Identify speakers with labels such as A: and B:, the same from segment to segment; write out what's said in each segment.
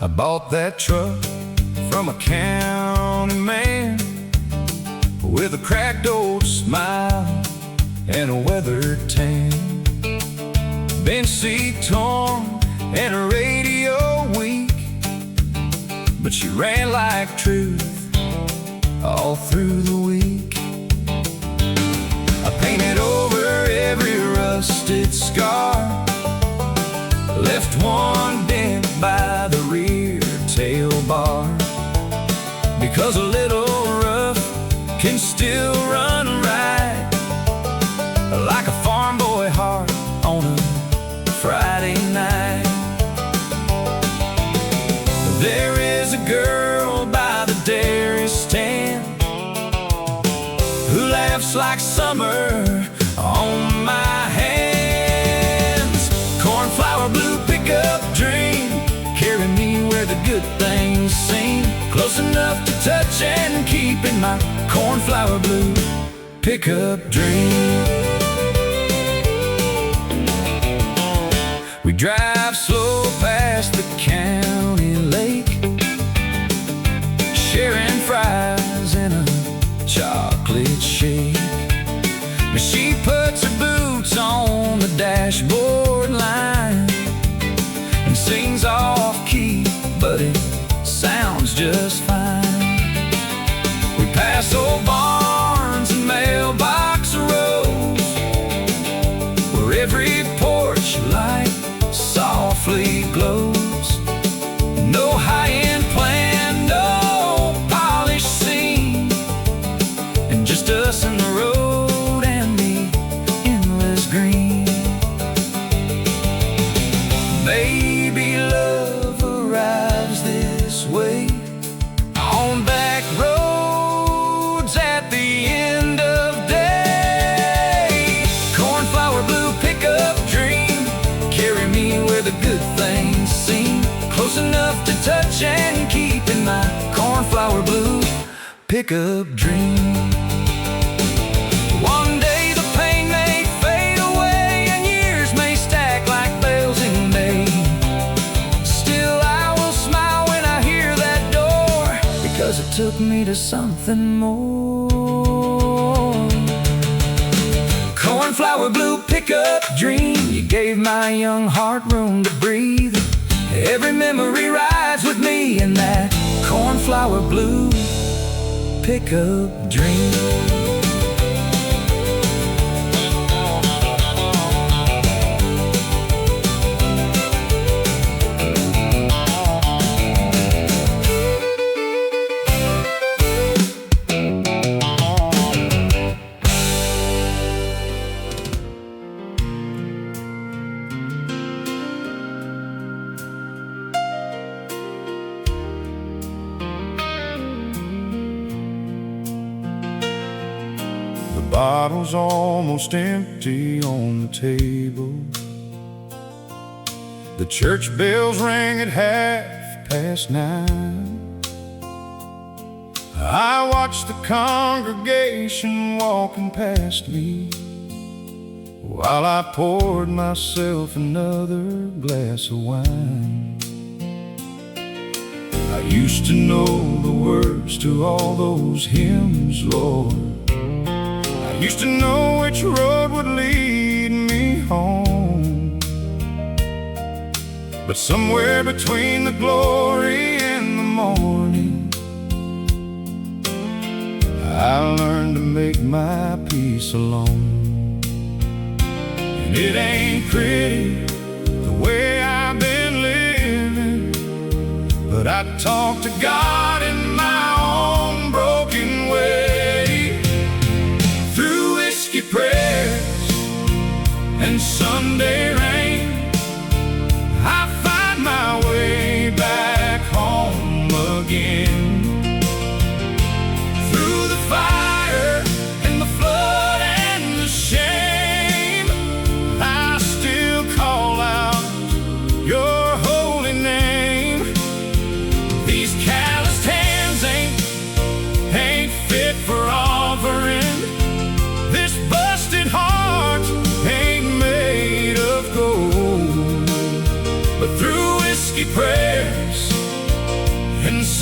A: I bought that truck from a county man with a cracked old smile and a weathered tan. Bench seat torn and a radio weak, but she ran like truth all through the week. I painted over every rusted scar, left one dent by the rear tail bar, because a little rough can still run right, like a farm boy heart on a Friday night. There is a girl by the dairy stand who laughs like summer on my hands. Cornflower blue pickup dream, carry me where the good things seem, close enough to touch and keep in my cornflower blue pickup dream. We drive slow past the county lake, sharing fries in a chocolate shake. But she puts her boots on the dashboard line and sings off key, but it sounds just fine. We pass old barns and mailbox rows, where every porch light softly glows. No high-end plan, no polished scene, and just us and the road and the endless green. Maybe love arrives this way on back roads at the end of day. Cornflower blue pickup dream, carry me where the good things seem, close enough to touch and keep in my cornflower blue pickup dream. One day the pain may fade away and years may stack like bells in May. Still I will smile when I hear that door, because it took me to something more. Cornflower blue pickup dream, you gave my young heart room to breathe. Every memory rides with me in that cornflower blue pickup dream.
B: Bottle's almost empty on the table. The church bells rang at 9:30. I watched the congregation walking past me while I poured myself another glass of wine. I used to know the words to all those hymns, Lord. I used to know which road would lead me home. But somewhere between the glory and the morning, I learned to make my peace alone. And it ain't pretty the way I've been living, but I talk to God in my own broken way, through whiskey prayers and Sunday rain. I find my way back home again, through the fire and the flood and the shame. I still call out your holy name. These calloused hands ain't fit for offering. This busted heart ain't made of gold. But through whiskey prayers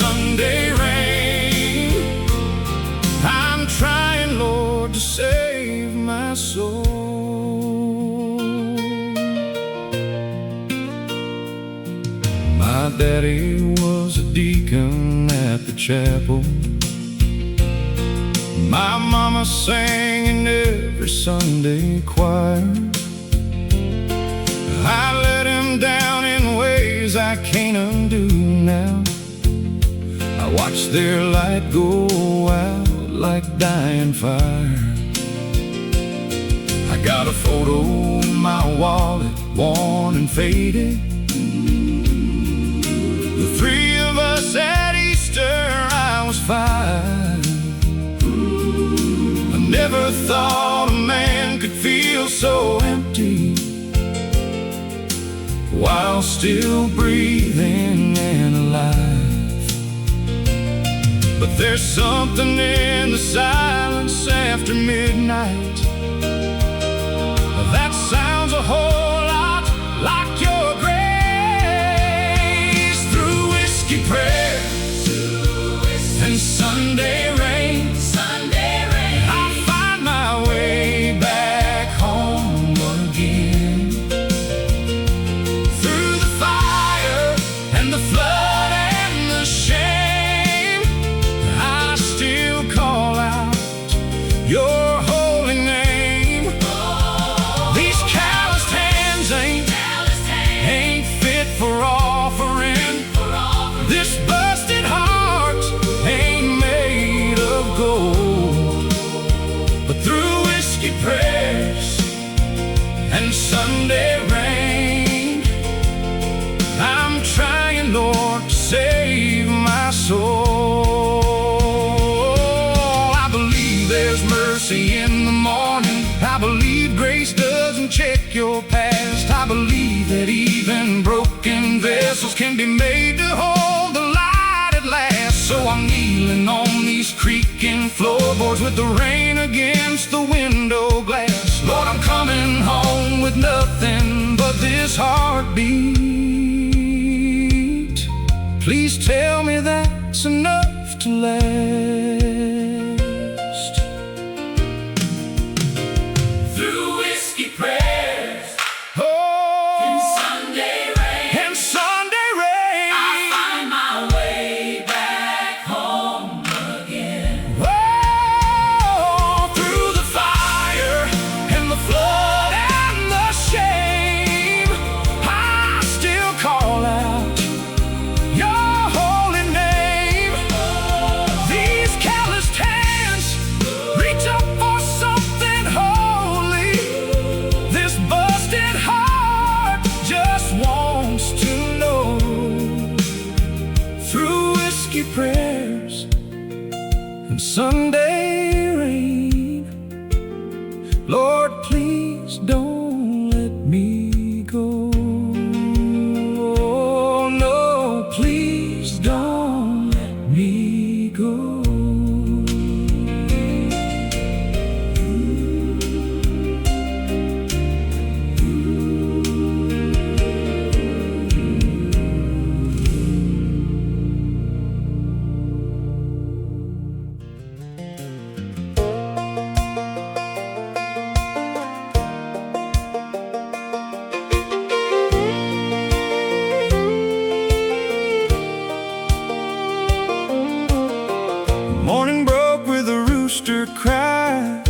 B: Sunday rain. I'm trying, Lord, to save my soul. My daddy was a deacon at the chapel. My mama sang in every Sunday choir. I let him down in ways I can't undo now. I watched their light go out like dying fire. I got a photo in my wallet, worn and faded. The three of us at Easter, I was 5. I never thought a man could feel so empty while still breathing and alive. But there's something in the silence after midnight that sounds a whole lot like your grace. Through whiskey prayers and Sunday rain, I find my way back home again. Through the fire and the flood and the shame, I still call out your holy name. These calloused hands ain't fit for offering. This busted heart ain't made of gold. But through whiskey prayers and Sunday rain, I'm trying, Lord, to save my soul. I believe there's mercy in the morning. I believe grace doesn't check your past. I believe that even broken vessels can be made to hold the light at last. So I'm kneeling on these creaking floorboards with the rain against the window glass. Lord, I'm coming home with nothing but this heartbeat. Please tell me that's enough to last. Through whiskey prayers and Sunday rain, I find my way back home again. Oh, through the fire and the flood and the shame, I still call out your holy name. These calloused hands reach up for something holy. This busted heart just wants to know. Through whiskey prayers and Sunday rain, Lord, please don't let me go. Oh, no, please don't let me go. Morning broke with a rooster cry.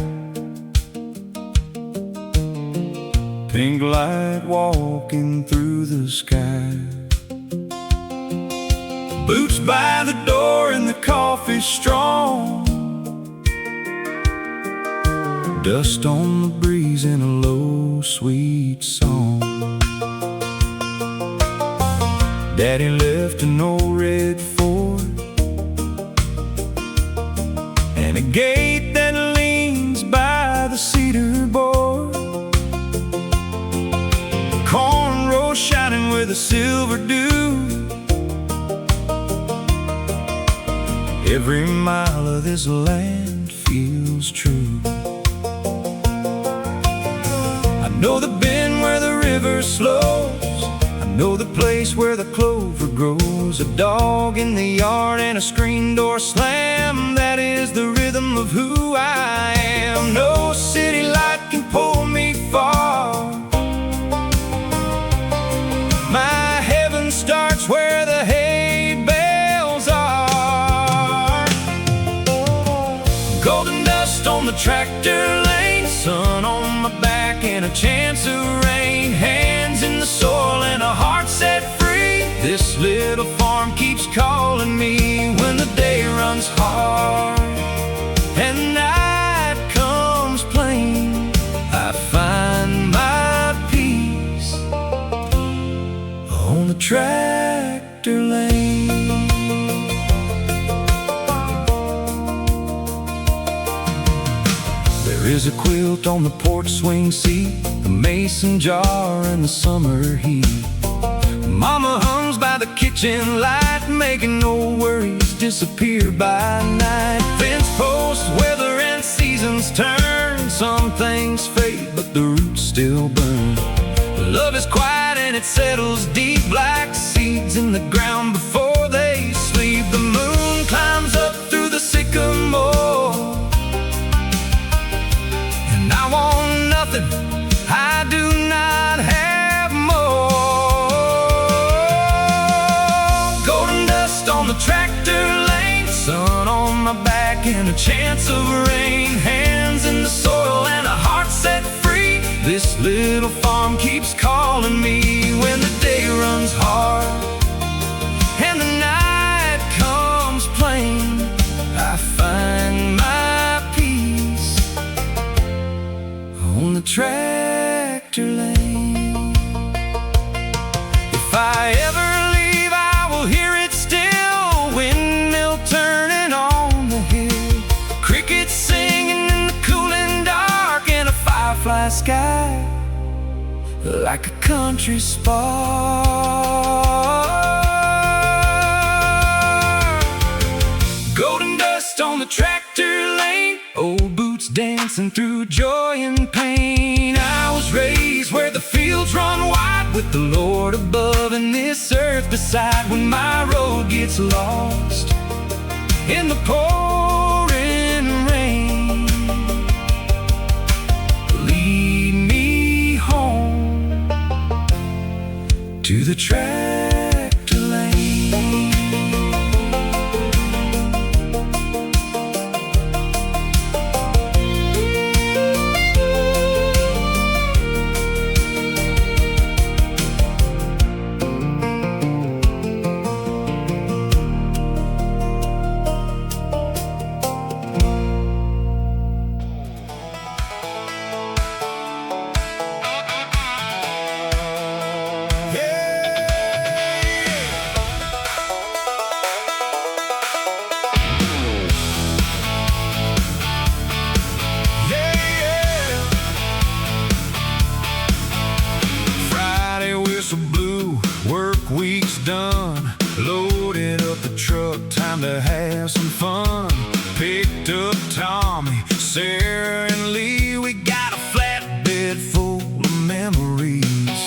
B: Pink light walking through the sky. Boots by the door and the coffee strong. Dust on the breeze in a low, sweet song. Daddy left an old red Ford and a gate that leans by the cedar board. Corn rows shining with a silver dew. Every mile of this land feels true. I know the bend where the river slows. I know the place where the clover
A: grows, a dog in the yard and a screen door slam. That is the rhythm of who I am. No city light can pull me far. My heaven starts where the hay bales are. Golden dust on the tractor lane, sun on my back and a chance of rain. Hands in the soil and a heart set free. This little farm keeps calling me when the day runs hard and the night comes plain. I find my peace on the tractor lane. There is a quilt on the porch swing seat, a mason jar in the summer heat. Mama hums by the kitchen light, making old worries disappear by night. Fence posts, weather and seasons turn. Some things fade, but the roots still burn. Love is quiet and it settles deep, like seeds in the ground before they sleep. The moon climbs up through the sycamore, and I want nothing I do not have more. Golden dust on the tractor lane, sun on my back and a chance of rain. Hands in the soil and a heart set free. This little farm keeps calling me when the day runs hard and the night comes plain. I find my peace on the tractor lane. If I ever leave, I will hear it still. Windmill turning on the hill, crickets singing in the cooling dark, and a firefly sky like a country spark. Golden dust on the tractor lane, old boots dancing through joy and pain. I was raised where the fields run wide, with the Lord above and this earth beside. When my road gets lost in the pouring rain, lead me home to the tractor lane. Week's done, loaded up the truck, time to have some fun. Picked up Tommy, Sarah and Lee. We got a flatbed full of memories,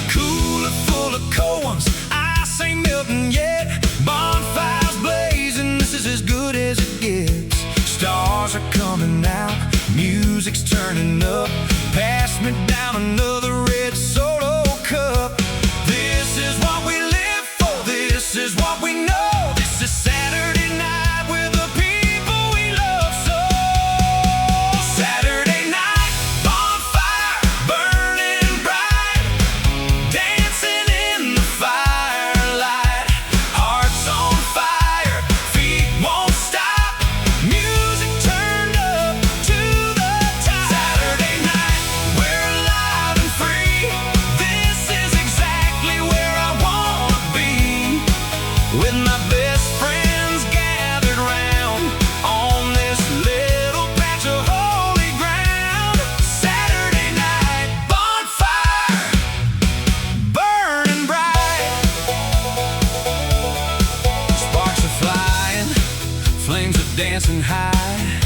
A: cooler full of cold ones, ice ain't melting yet. Bonfires blazing, this is as good as it gets. Stars are coming out, music's turning up. Pass me down another red solo cup. This is what we live for, this is what we know. This is Saturday night with the people we love so. Saturday night, bonfire, burning bright, dancing in the firelight. Hearts on fire, feet won't stop, music turned up to the top. Saturday night, we're alive and free. This is exactly where I wanna be, with my best friends gathered round on this little patch of holy ground. Saturday night, bonfire, burning bright. Sparks are flying, flames are dancing high,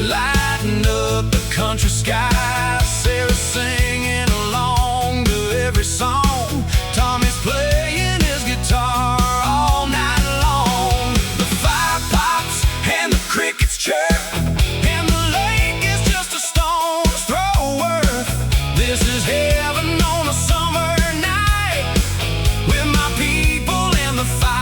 A: lighting up the country sky. Sarah's singing along to every song. Tommy's playing his guitar. guitar all night long. The fire pops and the crickets chirp, and the lake is just a stone's throw worth. This is heaven on a summer night, with my people and the firelight.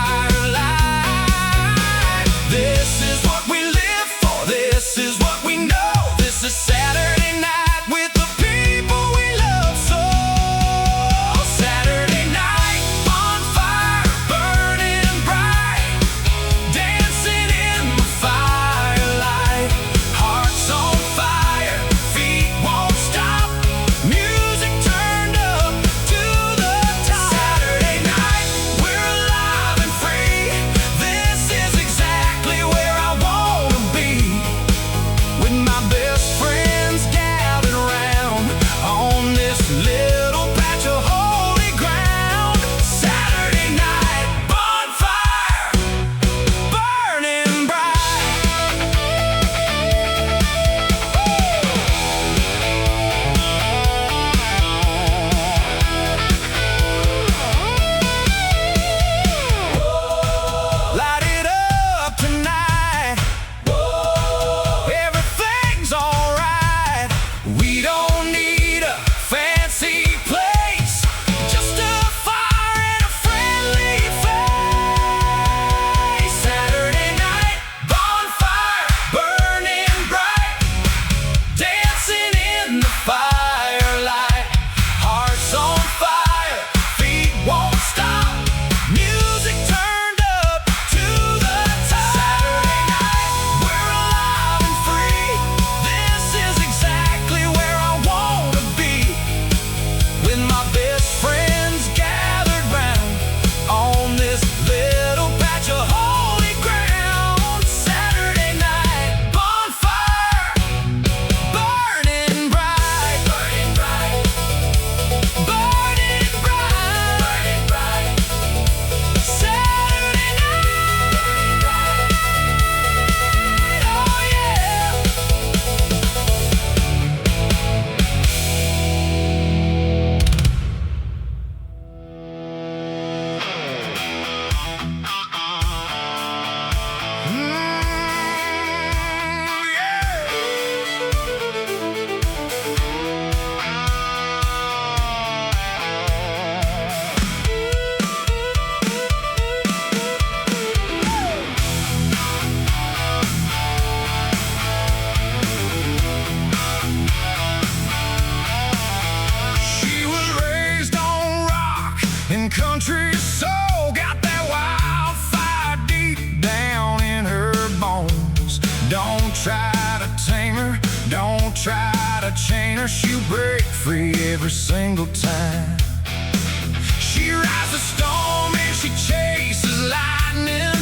A: This is what we live for, this is what we know. This is Saturday night with the people we love so. Saturday night, bonfire burning bright, dancing in the firelight. Hearts on fire, feet won't stop, music turned up to the top. Saturday night, we're alive and free. This is exactly where I wanna be, with my best friends gathered around on this little patch of holy ground. Saturday night, bonfire burning bright. Light it up tonight, everything's alright. We don't need a fancy place, just a fire and a friendly face. Saturday night, bonfire burning bright, dancing in the firelight. Hearts on fire, feet won't stop, music turned up to the top. Saturday night, we're alive and free. This is exactly where I wanna be, with my best friends gathered round on this little patch of holy ground. Saturday night, bonfire burning bright, burning bright, burning bright, burning bright. Saturday night, oh yeah. She was raised on rock and country soul, got that wildfire deep down in her bones. Don't try to tame her, don't try to chain her, she'll break free every single time. She rides the storm and she chases lightning,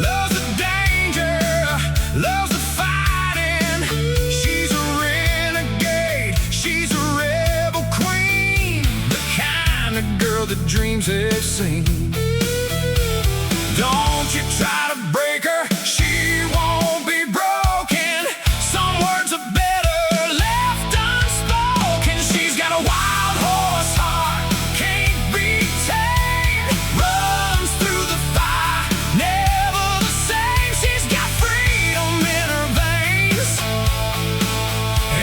A: loves the danger, loves the fighting. She's a renegade, she's a rebel queen, the kind of girl that dreams have seen. Don't you try to break her, she won't be broken. Some words are better left unspoken. She's got a wild horse heart, can't be tamed, runs through the fire, never the same. She's got freedom in her veins,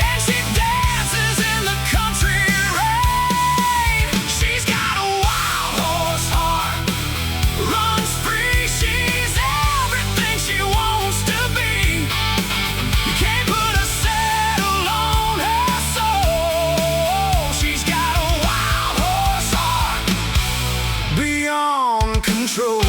A: and she dances in the country rain. She's got a wild horse heart, runs free. She's everything she wants to be. You can't put a saddle on her soul. She's got a wild horse heart, beyond control.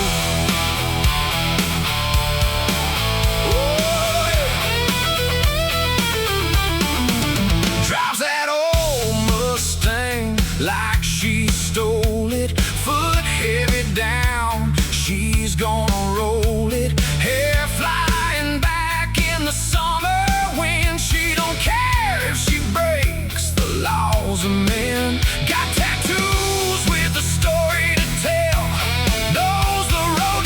A: Drives that old Mustang like she stole it, foot heavy down, she's gonna roll it. Hair flying back in the summer wind, she don't care if she breaks the laws of men. Got tattoos with a story to tell, knows the road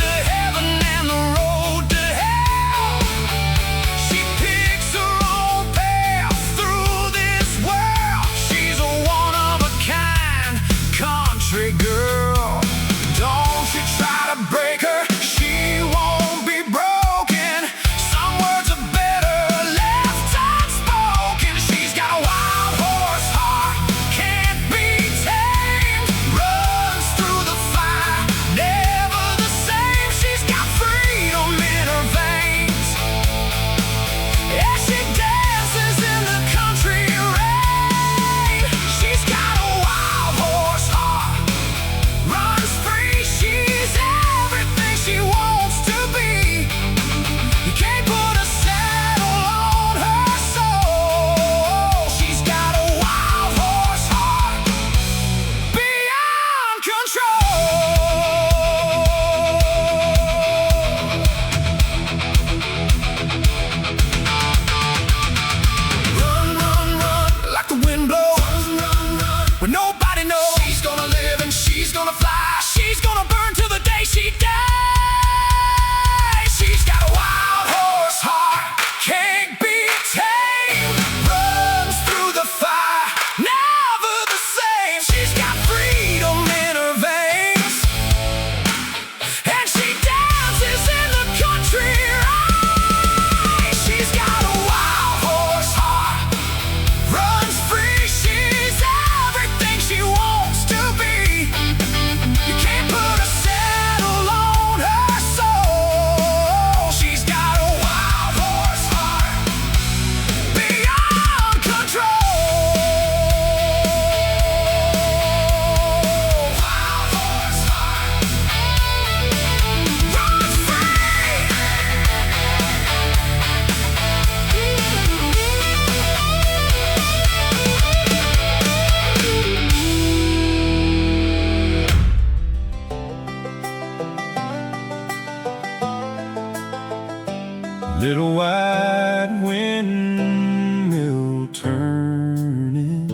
A: Little white windmill turning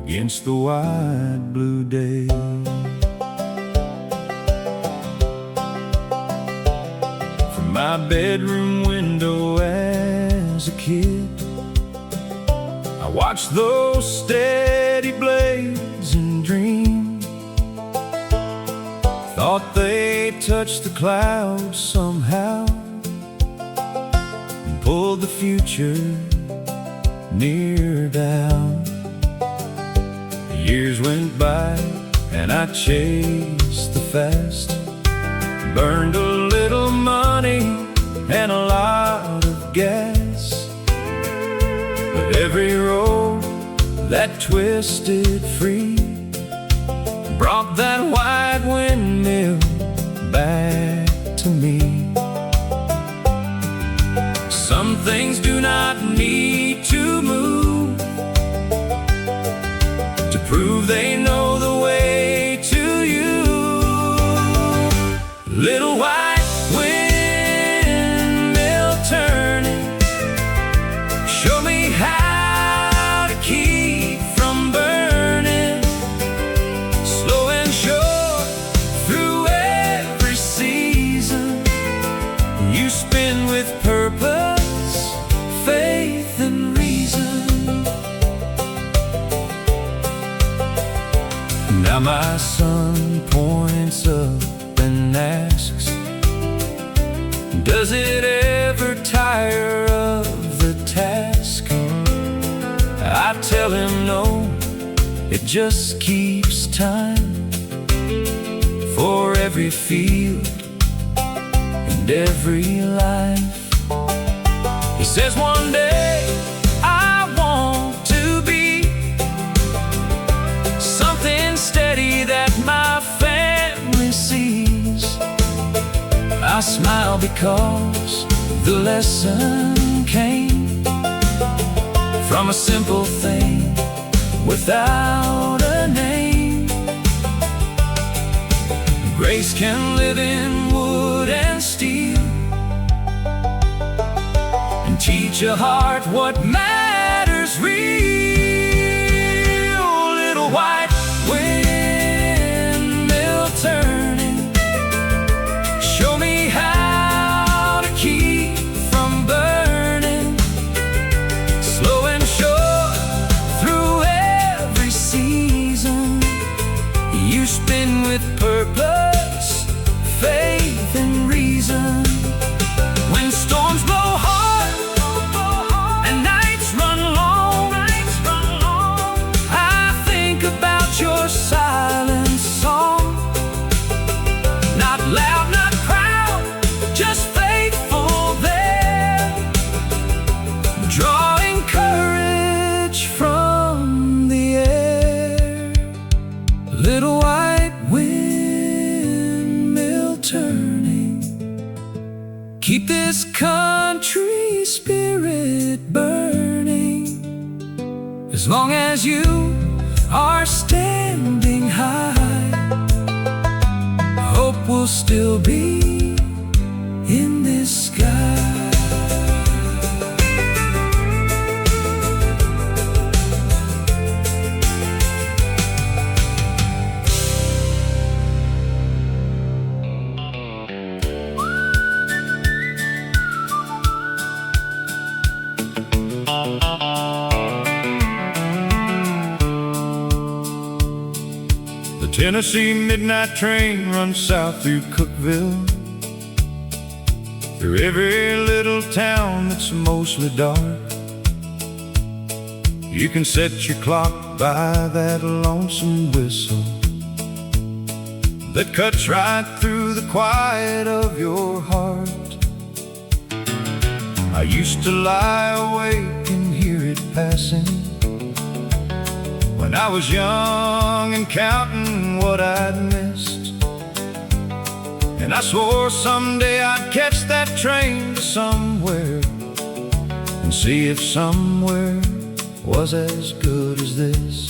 A: against the wide blue day. From my bedroom window as a kid, I watched those steady blades and dreamed. Thought they touched the clouds somehow and pulled the future near down. The years went by and I chased the fast, burned a little money and a lot of gas. But every road that twisted free brought that white windmill back to me. Some things do not need to move to prove they know the way to you. Little white windmill turning, show me how to keep from burning. Slow and sure through every season, you spin with purpose, faith and reason. Now my son points up and asks, does it ever tire of the task? I tell him no, it just keeps time for every field and every life. He says one day I want to be something steady that my family sees. I smile because the lesson came from a simple thing without a name. Grace can live in wood and steel and teach a heart what matters real. Little white windmill turning, show me how to keep from burning. Slow and sure through every season, you spin with purpose, faith and reason. When storms blow hard and nights run long, I think about your silent song. Not loud, not proud, just faithful there, drawing courage from the air. Little white windmill turning, keep this country spirit burning. As long as you are standing high, hope will still be in this sky. The Tennessee midnight train runs south through Cookville, through every little town that's mostly dark. You can set your clock by that lonesome whistle that cuts right through the quiet of your heart. I used to lie awake and hear it passing when I was young and counting what I'd missed. And I swore someday I'd catch that train to somewhere and see if somewhere was as good as this.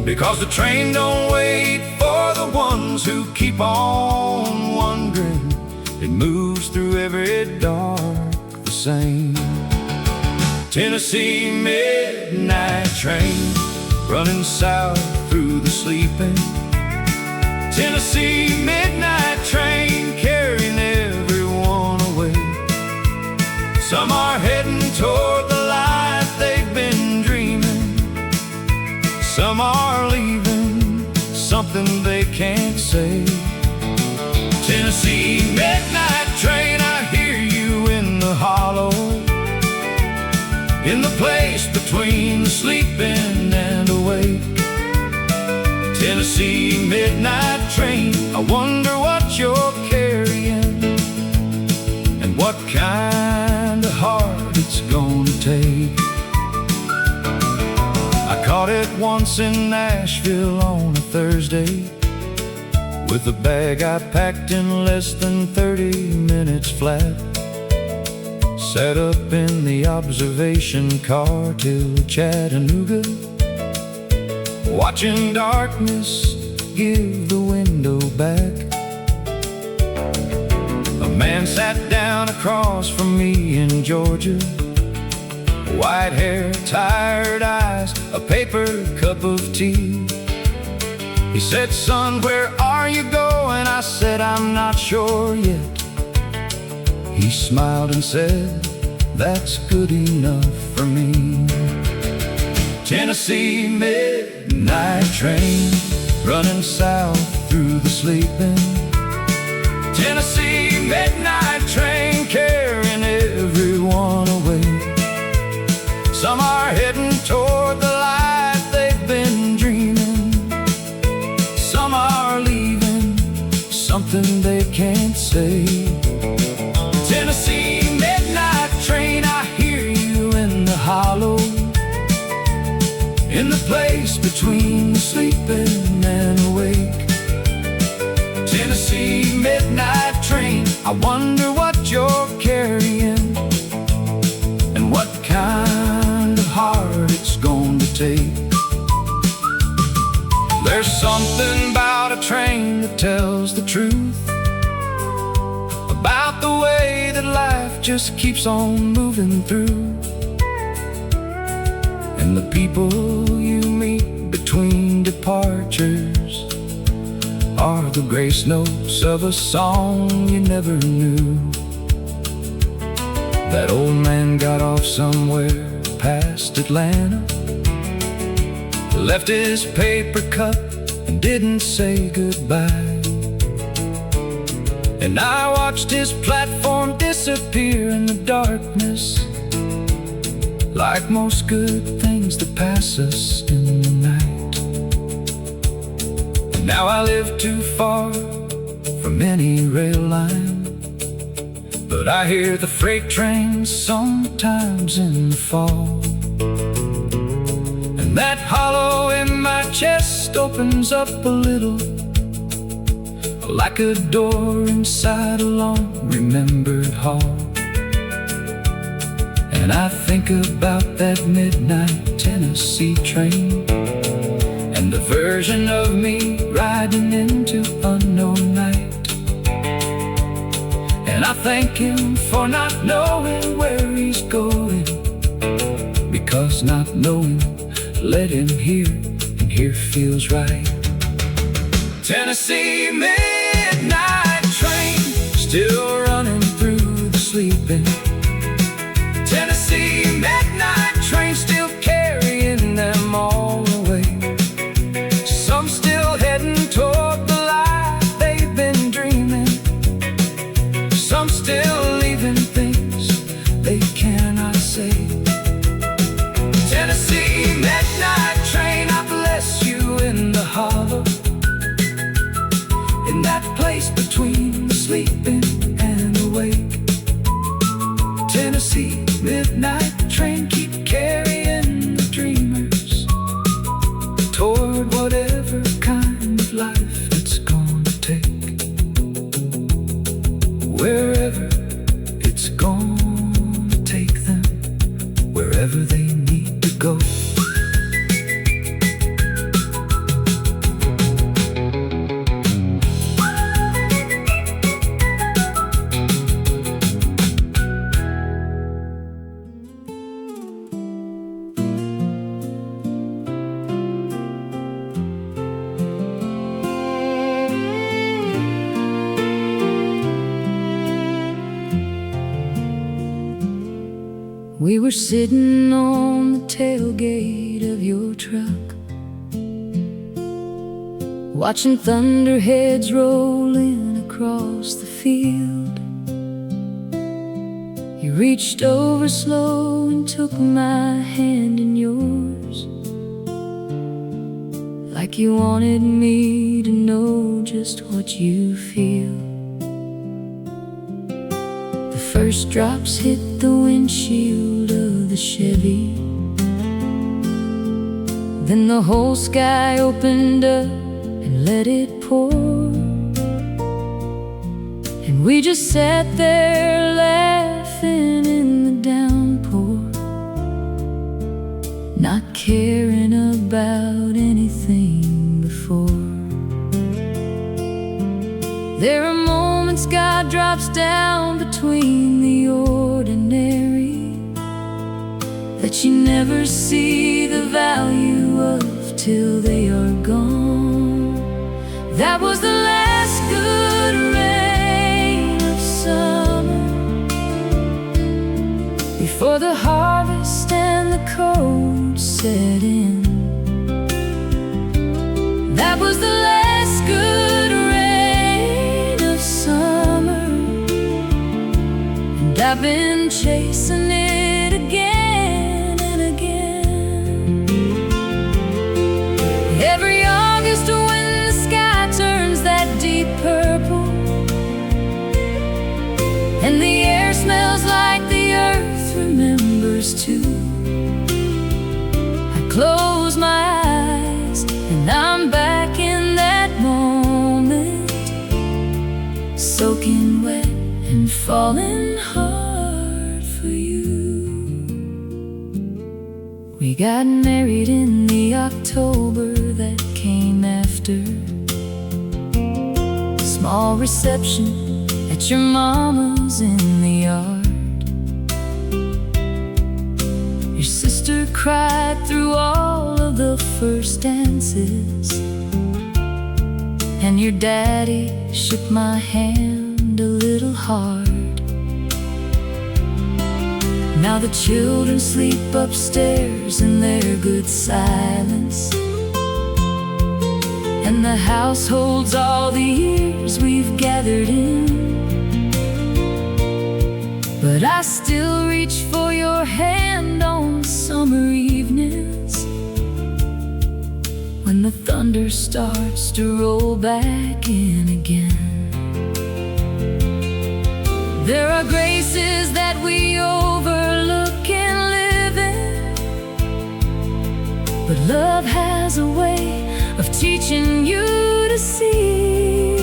A: Because the train don't wait for the ones who keep on wondering. It moves through every dark the same. Tennessee midnight train, running south through the sleeping. Tennessee midnight train, carrying everyone away. Some are heading toward the life they've been dreaming. Some are leaving something they can't say. Tennessee midnight train, I hear you in the hollow, in the place between the sleeping and awake. Tennessee midnight train, I wonder what you're carrying and what kind of heart it's gonna take. I caught it once in Nashville on a Thursday, with a bag I packed in less than 30 minutes flat. Sat up in the observation car till Chattanooga, watching darkness give the window back. A man sat down across from me in Georgia, white hair, tired eyes, a paper cup of tea. He said, "Son, where are you going?" I said, "I'm not sure yet." He smiled and said, "That's good enough for me." Tennessee midnight train, running south through the sleeping. Tennessee midnight train, carrying everyone away. Some are heading toward the life they've been dreaming. Some are leaving something they can't say. Tennessee midnight train, I hear you in the hollow, in the place between the sleeping and awake. Tennessee midnight train, I wonder what you're carrying and what kind of heart it's going to take. There's something about a train that tells the truth about the way that life just keeps on moving through. And the people you meet between departures are the grace notes of a song you never knew. That old man got off somewhere past Atlanta, left his paper cup and didn't say goodbye. And I watched his platform disappear in the darkness, like most good things that pass us in the night. And now I live too far from any rail line, but I hear the freight trains sometimes in the fall. And that hollow in my chest opens up a little, like a door inside a long remembered hall. And I think about that midnight Tennessee train, and the version of me riding into unknown night. And I thank him for not knowing where he's going, because not knowing led him here, and here feels right. Tennessee midnight train, still running through the sleeping. Tennessee midnight train, still carrying them all away. Some still heading toward the life they've been dreaming. Some still leaving things they cannot say. Tennessee midnight train, I bless you in the hollow, in that place between the sleeping and awake. Tennessee midnight train, keep carrying the dreamers toward whatever kind of life it's gonna take, wherever it's gonna take them, wherever they need to go.
C: We were sitting on the tailgate of your truck, watching thunderheads rolling across the field. You reached over slow and took my hand in yours, like you wanted me to know just what you feel. The first drops hit the windshield of the Chevy, then the whole sky opened up and let it pour. And we just sat there laughing in the downpour, not caring about anything before. There are moments God drops down between the ordinary that you never see the value of till they are gone. That was the last good rain of summer, before the harvest and the cold set in. That was the last good rain of summer, and I've been chasing it again and again. Every August when the sky turns that deep purple and the air smells like the earth remembers too, I close my eyes and I'm back in that moment, soaking wet and falling hard for you. We got married in the October that came after a small reception at your mama's in the yard. Your sister cried through all of the first dances, and your daddy shook my hand a little hard. Now the children sleep upstairs in their good silence, and the house holds all the years we've gathered in. But I still reach for your hand on summer evenings, when the thunder starts to roll back in again. There are graces that we overlook in living, but love has a way of teaching you to see.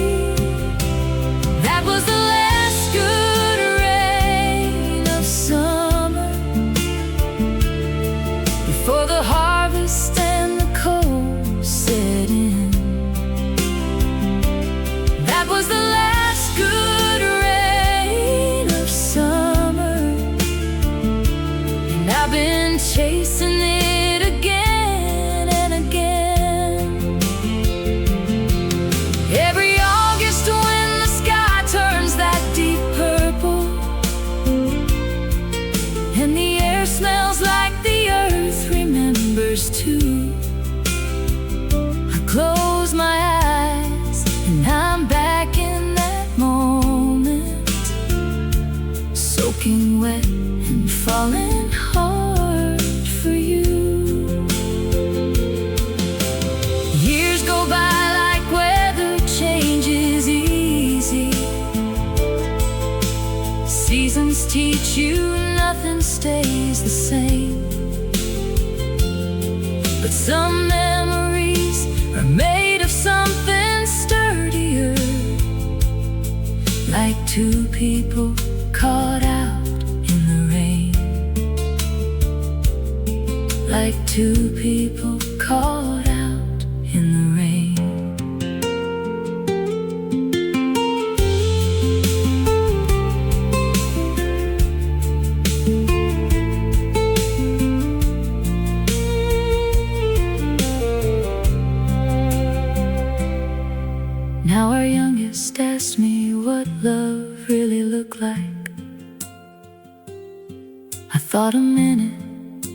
C: That was the last good rain of summer, before the harvest and the cold set in. That was the last good rain of summer, and I've been chasing it again and again. Every August when the sky turns that deep purple and the air smells like the earth remembers too, I close my eyes and I'm back in that moment, soaking wet and falling hard for you. Years go by like weather changes easy. Seasons teach you nothing stays the same, but some memories are made of something sturdier, like two people caught out in the rain, like two people caught out in the rain. Now our youngest asked me what love really looked like. I thought a minute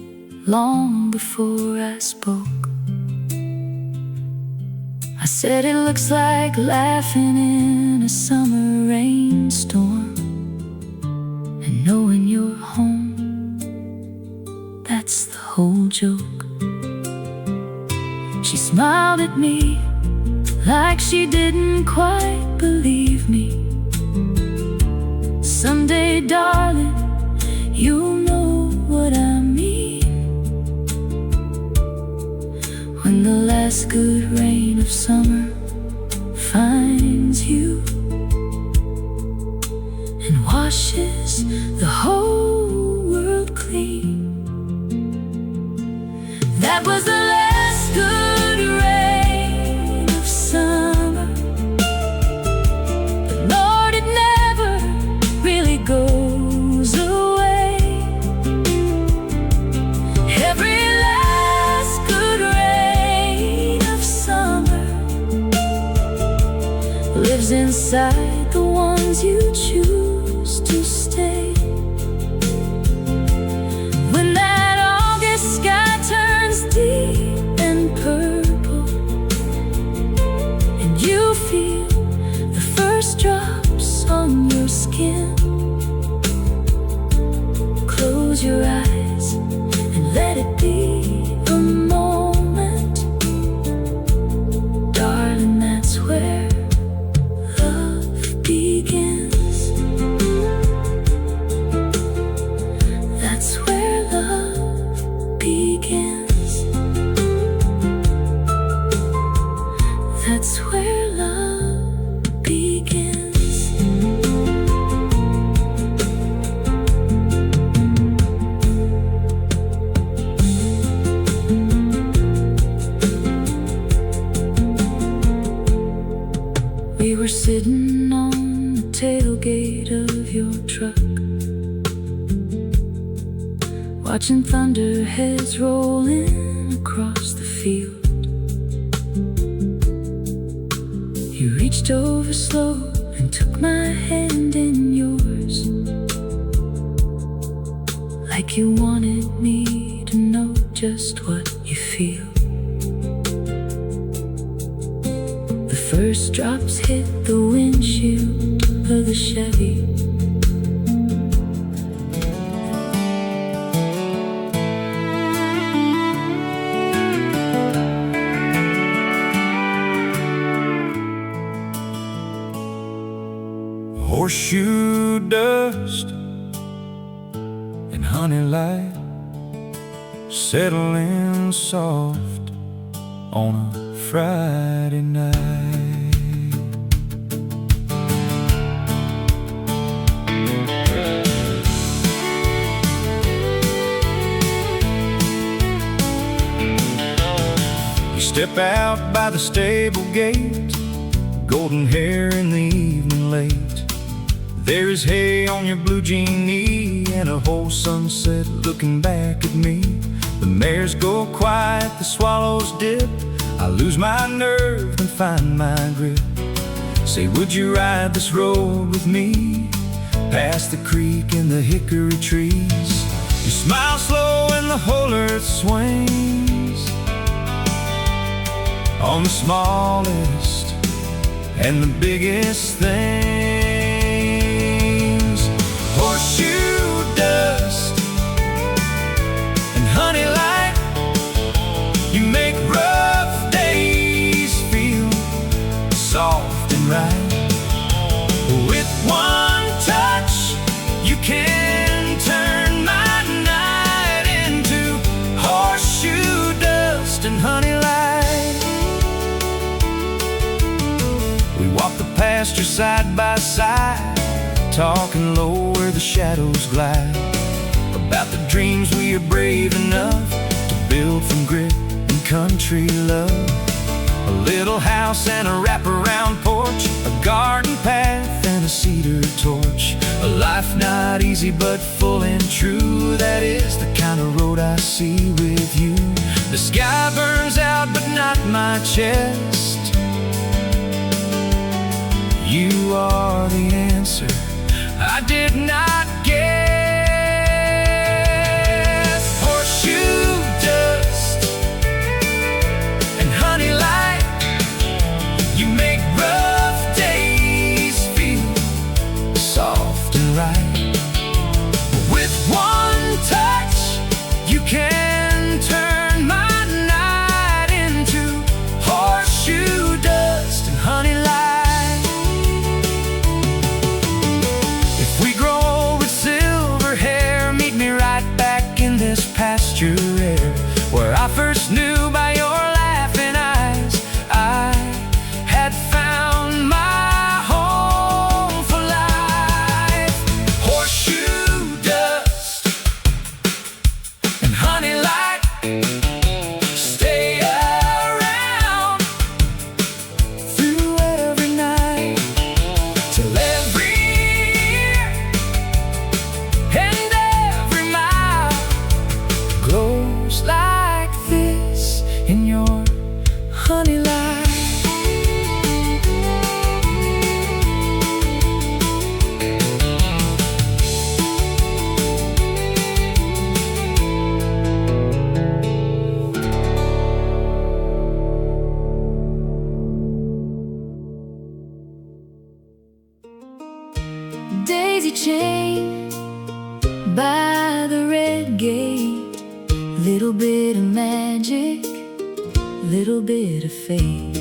C: long before I spoke. I said it looks like laughing in a summer rainstorm, and knowing you're home, that's the whole joke. She smiled at me like she didn't quite believe me. Someday, darling, you'll know what I mean, when the last good rain of summer finds you and washes the whole world clean. That was the last good rain of summer, but Lord, it never really goes away. Every last good rain of summer lives inside the ones you choose to stay. When that August sky turns deep and purple, and you feel the first drops on your skin, close your eyes and let it be a moment. Darling, that's where love begins. That's where love begins. That's where love begins. We were sitting on the tailgate of your truck, watching thunderheads rolling across the field. You reached over slow and took my hand in yours, like you wanted me to know just what you feel. The first drops hit the windshield of the Chevy.
A: Horseshoe dust and honey light settling soft on a Friday night. You step out by the stable gate, golden hair in the evening late. There is hay on your blue jean knee and a whole sunset looking back at me. The mares go quiet, the swallows dip. I lose my nerve and find my grip. Say, would you ride this road with me, past the creek and the hickory trees? You smile slow and the whole earth swings on the smallest and the biggest things. Horseshoe dust and honey light, you make rough days feel soft and right. With one touch, you can turn my night into horseshoe dust and honey light. We walk the pasture side by side, talking low where the shadows glide, about the dreams we are brave enough to build from grit and country love. A little house and a wraparound porch, a garden path and a cedar torch. A life not easy but full and true, that is the kind of road I see with you. The sky burns out but not my chest. You are the answer I did not get.
C: daisy chain by the red gate. Little bit of magic, little bit of fate.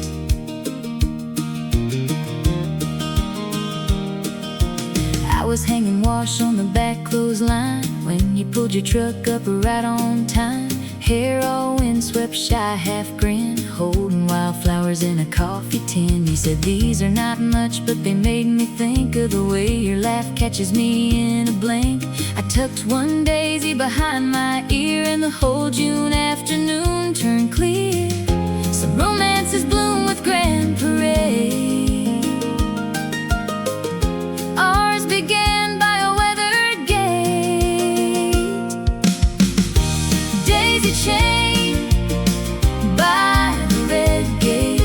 C: I was hanging wash on the back clothesline when you pulled your truck up right on time. Hair all windswept, shy half grin, holding wildflowers in a coffee tin. You said these are not much, but they made me think of the way your laugh catches me in a blink. I tucked one daisy behind my ear, and the whole June afternoon turned clear. Some romances bloom with grand parade. Ours began by a weathered gate. Daisy chain by the red gate.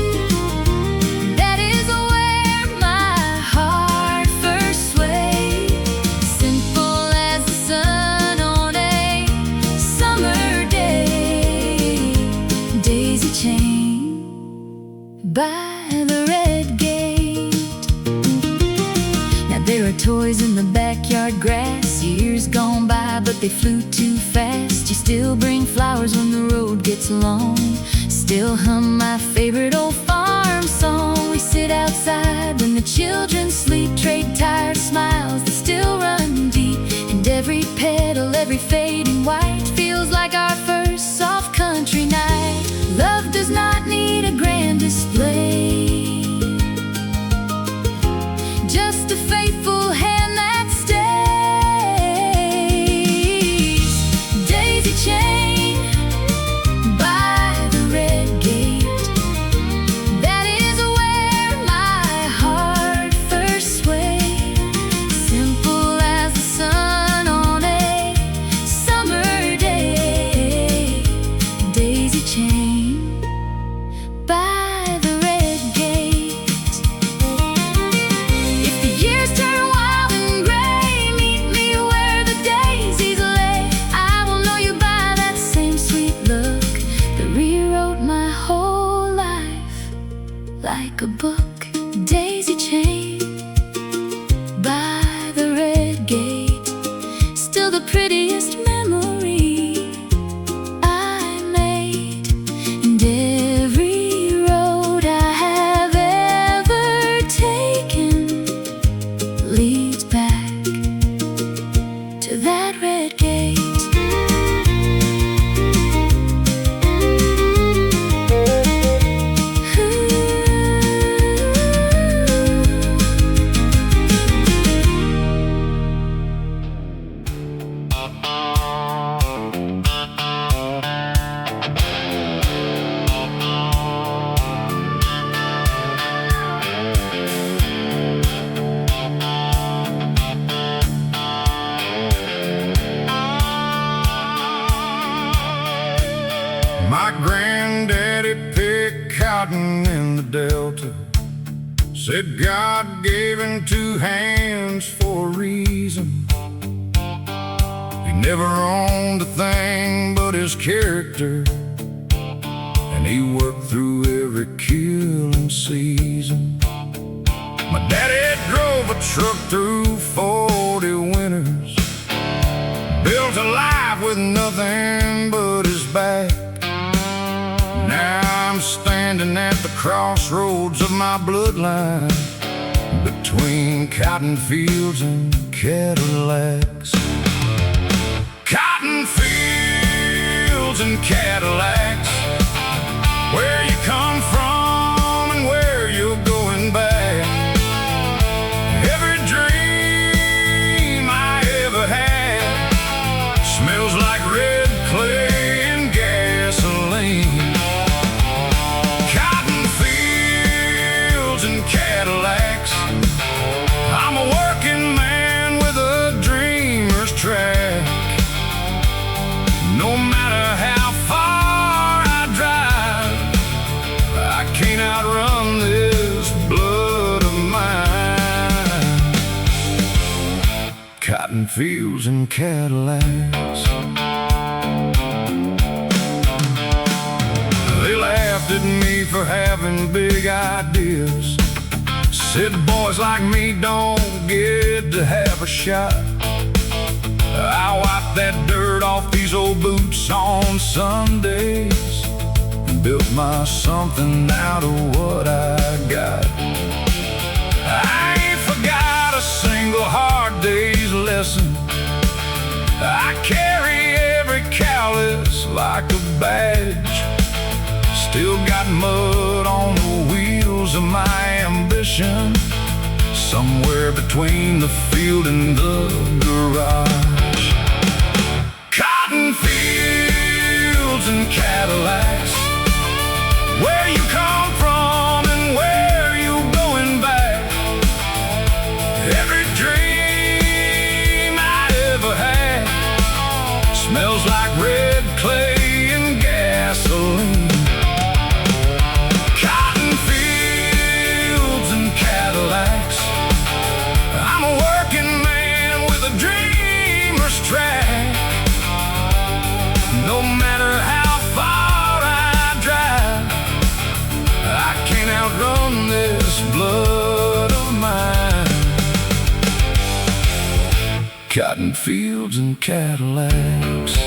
C: That is where my heart first swayed. Simple as the sun on a summer day. Daisy chain by the red gate. Now there are toys in the backyard grass, years gone by but they flew too fast. You still bring flowers when the road gets long, still hum my favorite old farm song. We sit outside when the children sleep, trade tired smiles that still run deep. And every petal, every fading white feels like our first soft country night. Love does not need a grand display, just a faithful hand that stays. Daisy chain by the red gate. That is where my heart first swayed. Simple as the sun on a summer day. Daisy chain by the red gate. If the years turn wild and gray, meet me where the daisies lay. I will know you by that same sweet look that rewrote my whole life like a book. Daisy chain by the red gate. Still the prettiest memory I made. And every road I have ever taken leads back to that red gate.
B: My granddaddy picked cotton in the Delta, said God gave him two hands for a reason. He never owned a thing but his character, and he worked through every killing season. My daddy drove a truck through 40 winters, built a life with nothing but his back. Now I'm standing at the crossroads of my bloodline, between cotton fields and Cadillacs. Cotton fields and Cadillacs, where you come from and where you're going back. Every dream I ever had smells like red clay and gasoline. Cadillacs. I'm a working man with a dreamer's track. No matter how far I drive, I can't outrun this blood of mine. Cotton fields and Cadillacs. They laughed at me for having big ideas,
A: Said boys like me don't get to have a shot. I wiped that dirt off these old boots on Sundays and built my something out of what I got. I ain't forgot a single hard day's lesson. I carry every callous like a badge. Still got mud on the wheels of my ambition, somewhere between the field and the garage. Cotton fields and Cadillacs, where you come from and where you going back. Every dream I ever had smells like red clay and gasoline. Cotton fields and Cadillacs, I'm a working man with a dreamer's track. No matter how far I drive, I can't outrun this blood of mine. Cotton fields and Cadillacs.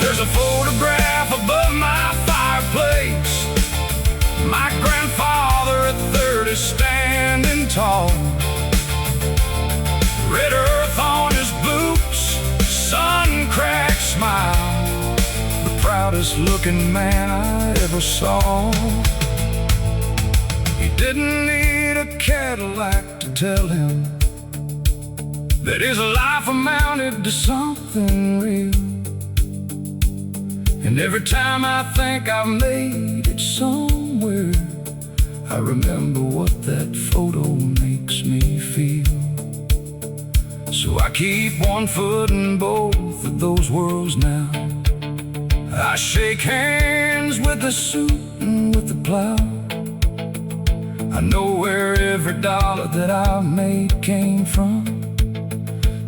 A: There's a photograph above my fireplace. My grandfather at 30 standing tall. Red earth on his boots, sun-cracked smile. The proudest looking man I ever saw. He didn't need a Cadillac to tell him that his life amounted to something real. And every time I think I've made it somewhere, I remember what that photo makes me feel. So I keep one foot in both of those worlds now. I shake hands with the suit and with the plow. I know where every dollar that I made came from,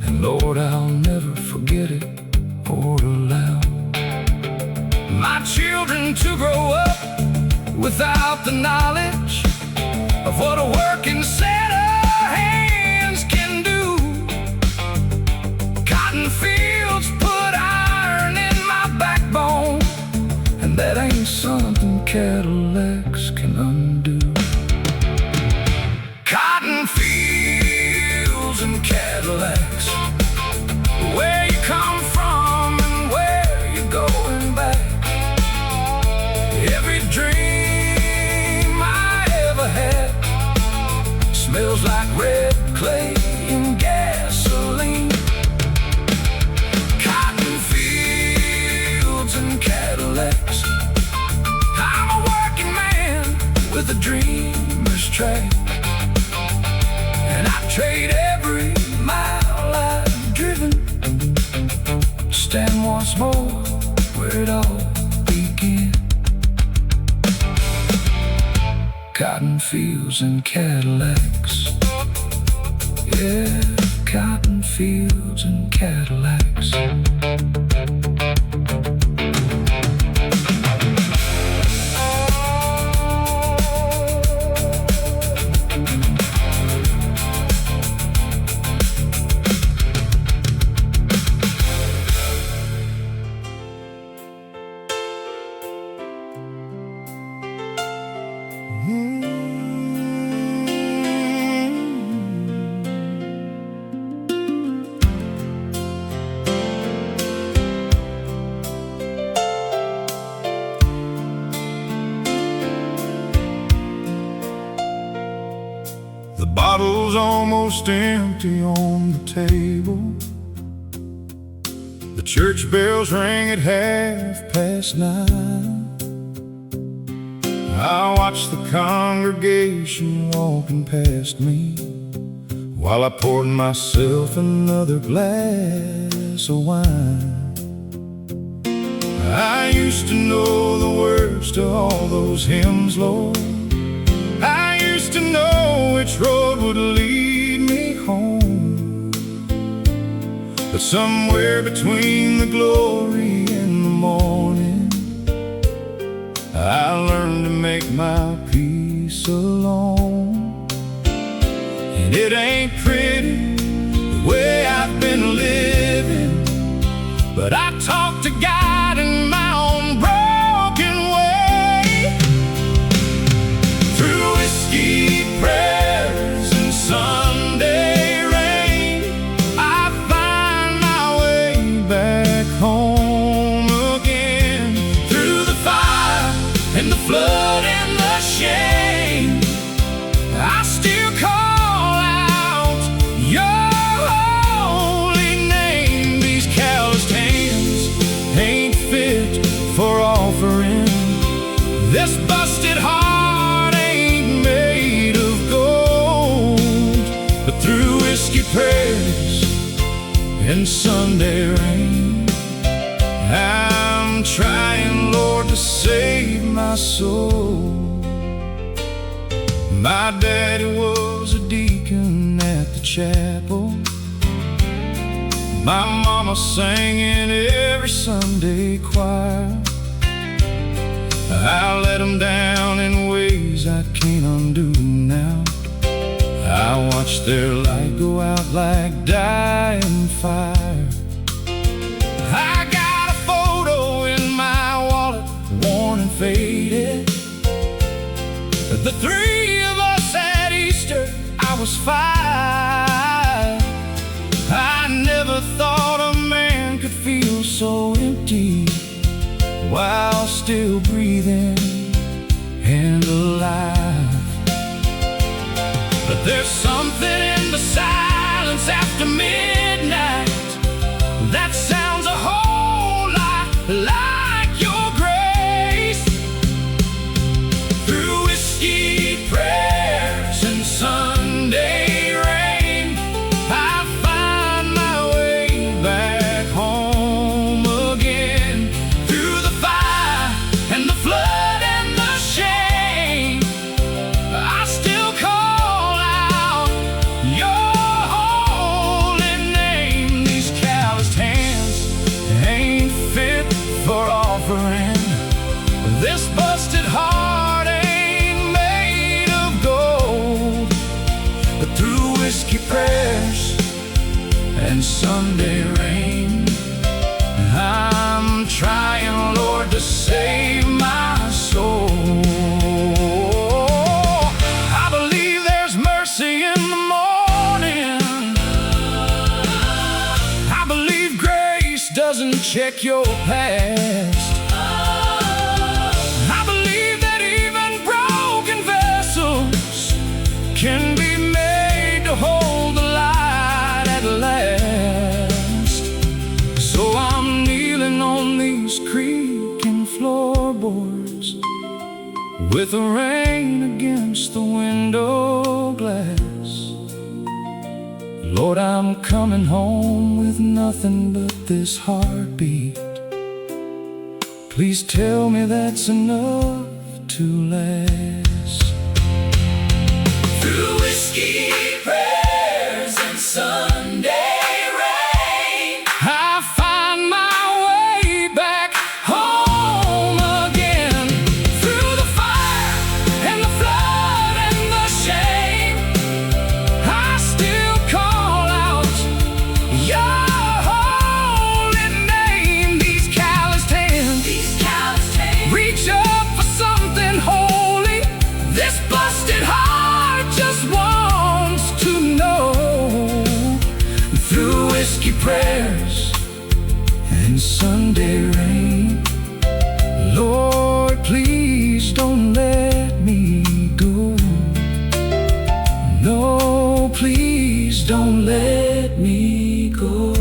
A: and Lord, I'll never forget it or allow my children to grow up without the knowledge of what a working set of hands can do. Cotton fields put iron in my backbone, and that ain't something Cadillacs can undo. Cotton fields and Cadillacs, where you come from and where you're going back. Every dream I ever had smells like red clay and gasoline. Cotton fields and Cadillacs, I'm a working man with a dreamer's track. And I trade every mile I've driven to stand once more where it all began. Cotton fields and Cadillacs, yeah, cotton fields and Cadillacs. The bottle's almost empty on the table. The church bells ring at 9:30. I watch the congregation walking past me while I poured myself another glass of wine. I used to know the words to all those hymns, Lord. I used to know which road would lead me But somewhere between the glory and the morning, I learned to make my peace alone. And it ain't pretty the way I've been living, but I talk to God in my own broken way. Through whiskey, prayers, and Sunday rain, I find my way back home again. Through the fire and the flood and the shame, I still call out your holy name. These calloused hands ain't fit for offering. This busted heart ain't made of gold. But through whiskey prayers and Sunday rain, I'm trying, Lord, to save my soul. My daddy was a deacon at the chapel. My mama sang in every Sunday choir. I let them down in ways I can't undo now. I watched their light go out like dying fire. I got a photo in my wallet, worn and faded. The three of us at Easter, I was 5. I never thought a man could feel so empty while still breathing and alive. But there's something in the silence after midnight that sounds a whole lot like your grace. Through whiskey, prayers, and Sunday rain, I find my way back home again. Through the fire and the flood and the shame, I still call out your holy name. These calloused hands ain't fit for offering. This busted heart ain't made of gold. But through whiskey prayers and Sunday rain, I'm trying, Lord, to save my soul. I believe there's mercy in the morning. I believe grace doesn't check your past. I believe that even broken vessels can be made to hold the light at last. So I'm kneeling on these creaking floorboards with the rain against the window glass. Lord, I'm coming home with nothing but this heartbeat. Please tell me that's enough to last. Through whiskey, prayers, and Sunday rain, I find my way back home again. Through the fire and the flood and the shame, I still call out your holy name. These calloused hands reach up for something holy. This busted heart just wants to know. Through whiskey prayers and Sunday rain, Lord, please don't let me go. No, please don't let me go.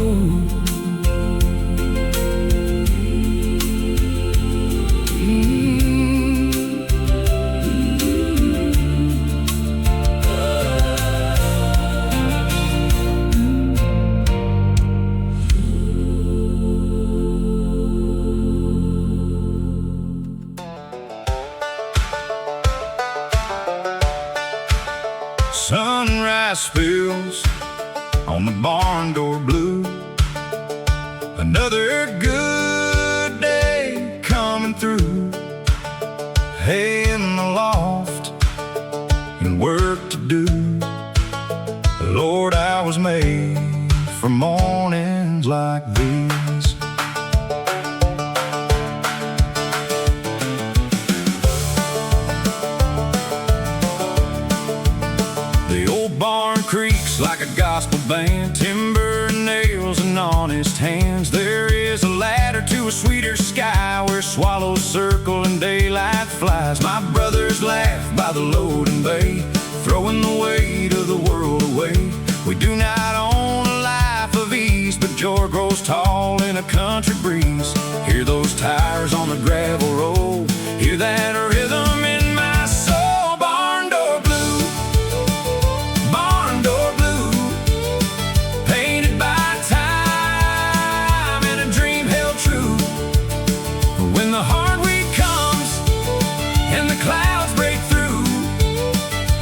A: Sunrise spills on the barn door blue. Another good day coming through. Hay in the loft and work to do. Lord, I was made for mornings like these. The old barn creaks like a gospel band, timber and nails and honest hands. There is a ladder to a sweeter sky where swallows circle and daylight flies. My brothers laugh by the loading bay, throwing the weight of the world away. We do not own a life of ease, but joy grows tall in a country breeze. Hear those tires on the gravel road, hear that rhythm in my soul. Barn door blue, barn door blue, painted by time and a dream held true. When the hard week comes and the clouds break through,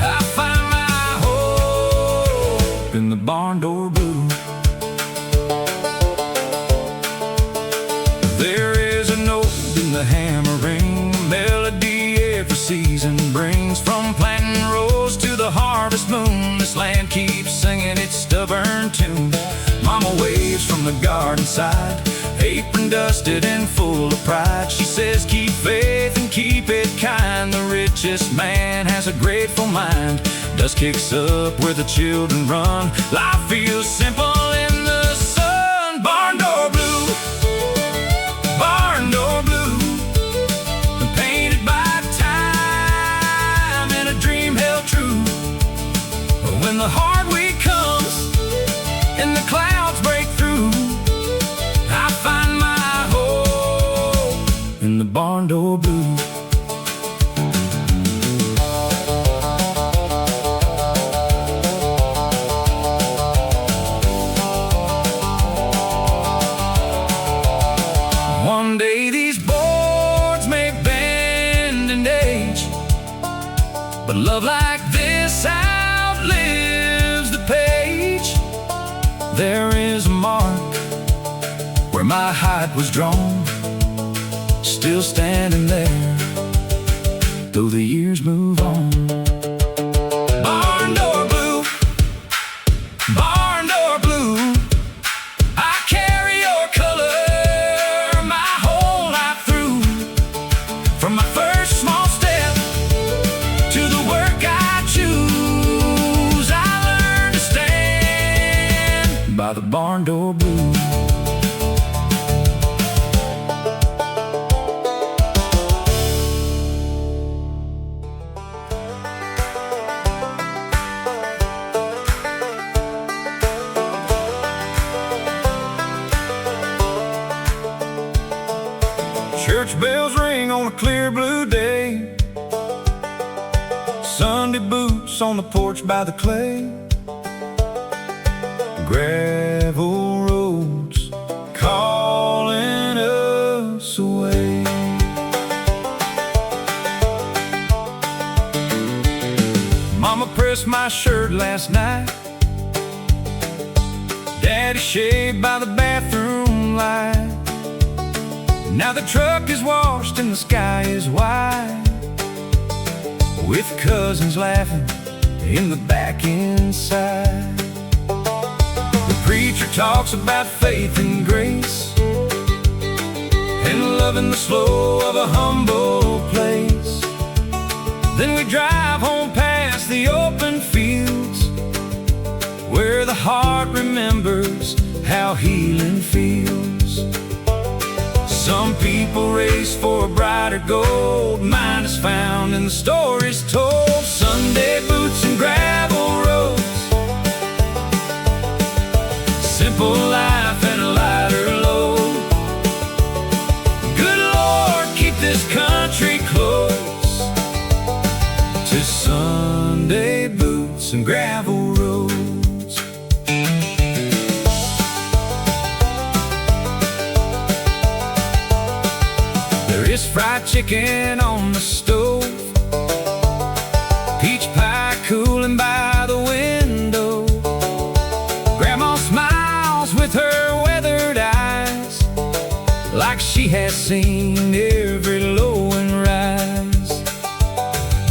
A: I find my hope in the barn door blue. There is a note in the hammering, a melody every season brings. From planting rows to the harvest moon, this land keeps singing its stubborn tune. Mama waves from the garden side, apron dusted and full of pride. She says keep faith and keep it kind. The richest man has a grateful mind. Dust kicks up where the children run. Life feels simple in the sun. Barn door blue, barn door blue, painted by time and a dream held true. When the hard week comes and the clouds break through, I find my hope in the barn door blue. One day these boards may bend and age, but love like this outlives the page. There is a mark where my height was drawn, still standing there, though the years move on. Barn door blue, barn door blue, I carry your color my whole life through. From my first small step to the work I choose, I learned to stand by the barn door blue. Church bells ring on a clear blue day, Sunday boots on the porch by the clay. Gravel roads calling us away. Mama pressed my shirt last night, Daddy shaved by the bathroom light. Now the truck is washed and the sky is white, with cousins laughing in the back inside. The preacher talks about faith and grace and loving the slow of a humble place. Then we drive home past the open fields where the heart remembers how healing feels. Some people race for a brighter gold, mine is found in the stories told. Sunday boots and gravel roads, simple life and a lighter load. Good Lord, keep this country close to Sunday boots and gravel roads. Fried chicken on the stove, peach pie cooling by the window. Grandma smiles with her weathered eyes has seen every low and rise.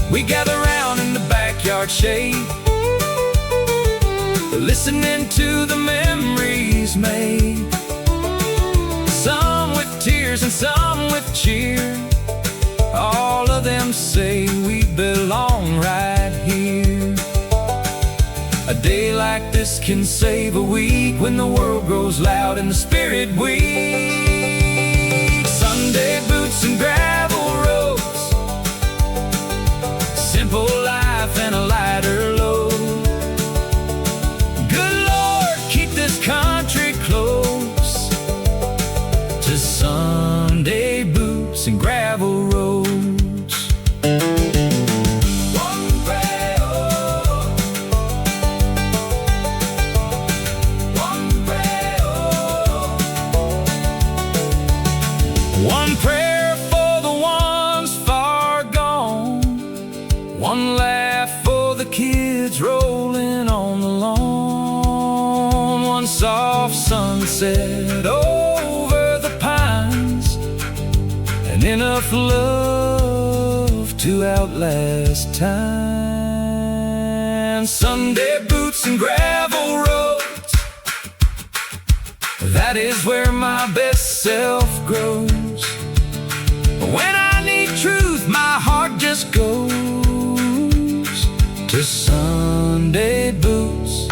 A: We gather round in the backyard shade, listening to the memories made, some with tears and some with cheer. All of them say we belong right here. A day like this can save a week when the world grows loud and the spirit weak. Sunday boots and gravel roads, simple life and a lighter load. Good Lord, keep this country close to Sunday boots and gravel roads. One prayer for the ones far gone, one laugh for the kids rolling on the lawn, one soft sunset over the pines, and enough love to outlast time. Sunday boots and gravel roads, that is where my best self grows. When I need truth, my heart just goes to Sunday boots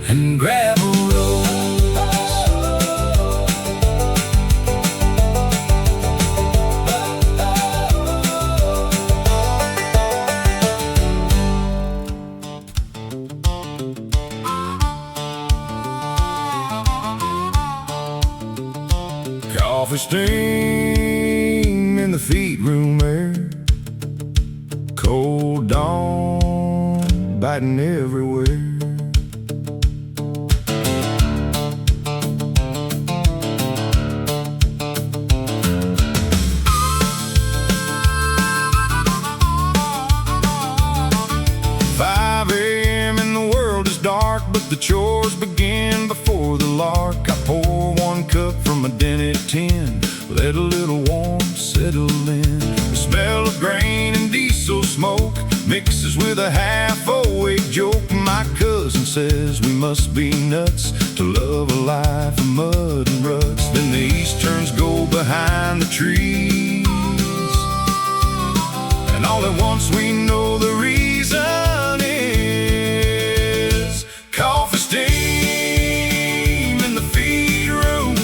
A: and gravel roads. Coffee steam in the feed room air, cold dawn biting everywhere. 5 a.m. and the world is dark, but the chores begin before the lark. I pour one cup from a dented tin, let a little warmth settle in. The smell of grain and diesel smoke mixes with a half-awake joke. My cousin says we must be nuts to love a life of mud and ruts. Then the easterns go behind the trees, and all at once we know the reason is coffee steam in the feed room,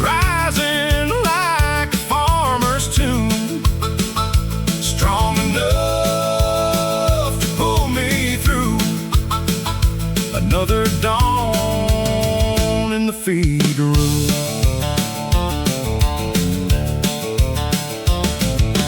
A: rising like a farmer's tune, strong enough to pull me through another dawn in the feed room.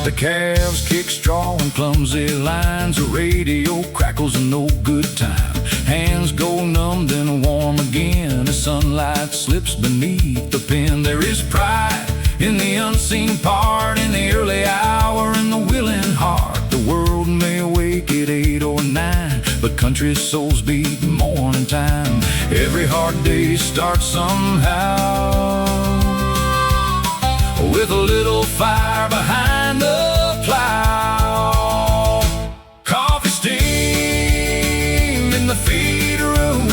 A: The calves kick straw and clumsy lines, a radio crackles a no good time. Hands go numb then warm again as sunlight slips beneath the pen. There is pride in the unseen part, in the early hour, in the willing heart. The world may awake at 8 or 9, but country souls beat morning time. Every hard day starts somehow, with a little fire behind the plow. Coffee steam in the feed room,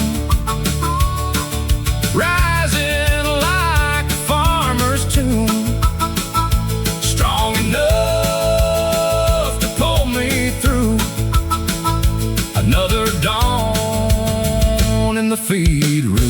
A: rising like a farmer's tune, strong enough to pull me through another dawn in the feed room.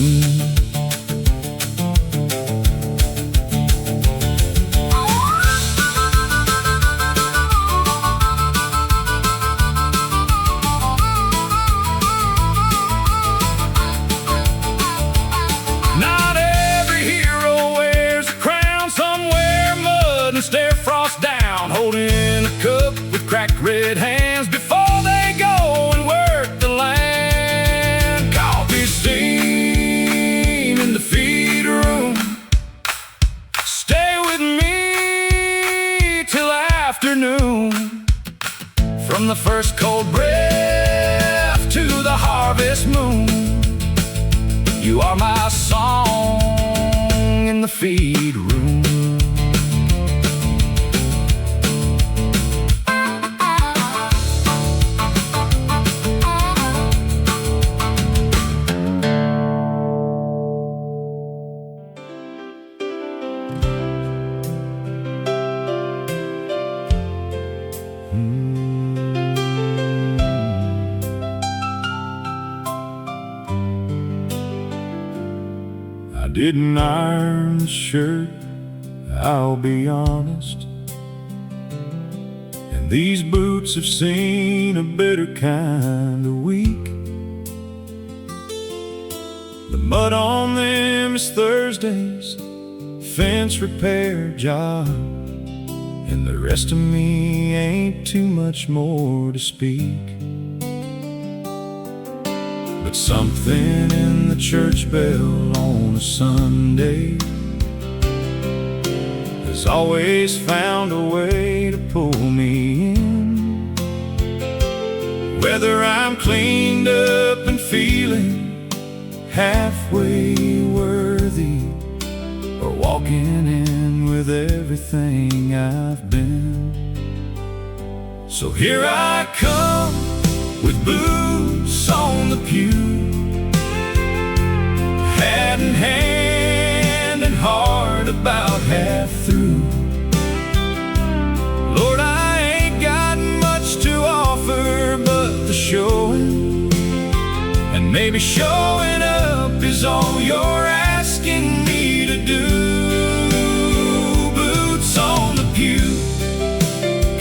A: Stare frost down, holding a cup with cracked red hands before they go and work the land. Coffee steam in the feed room, stay with me till afternoon. From the first cold breath to the harvest moon, you are my song
B: in the feed room.
A: I didn't iron the shirt, I'll be honest, and these boots have seen a bitter kind of week. The mud on them is Thursday's fence repair job, and the rest of me ain't too much more to speak. But something in the church bell on a Sunday has always found a way to pull me in. Whether I'm cleaned up and feeling halfway worthy, or walking in with everything I've been. So here I come with boots on the pew, hat in hand and heart about half through. Lord, I ain't got much to offer but the showing, and maybe showing up is all you're asking me to do. Boots on the pew,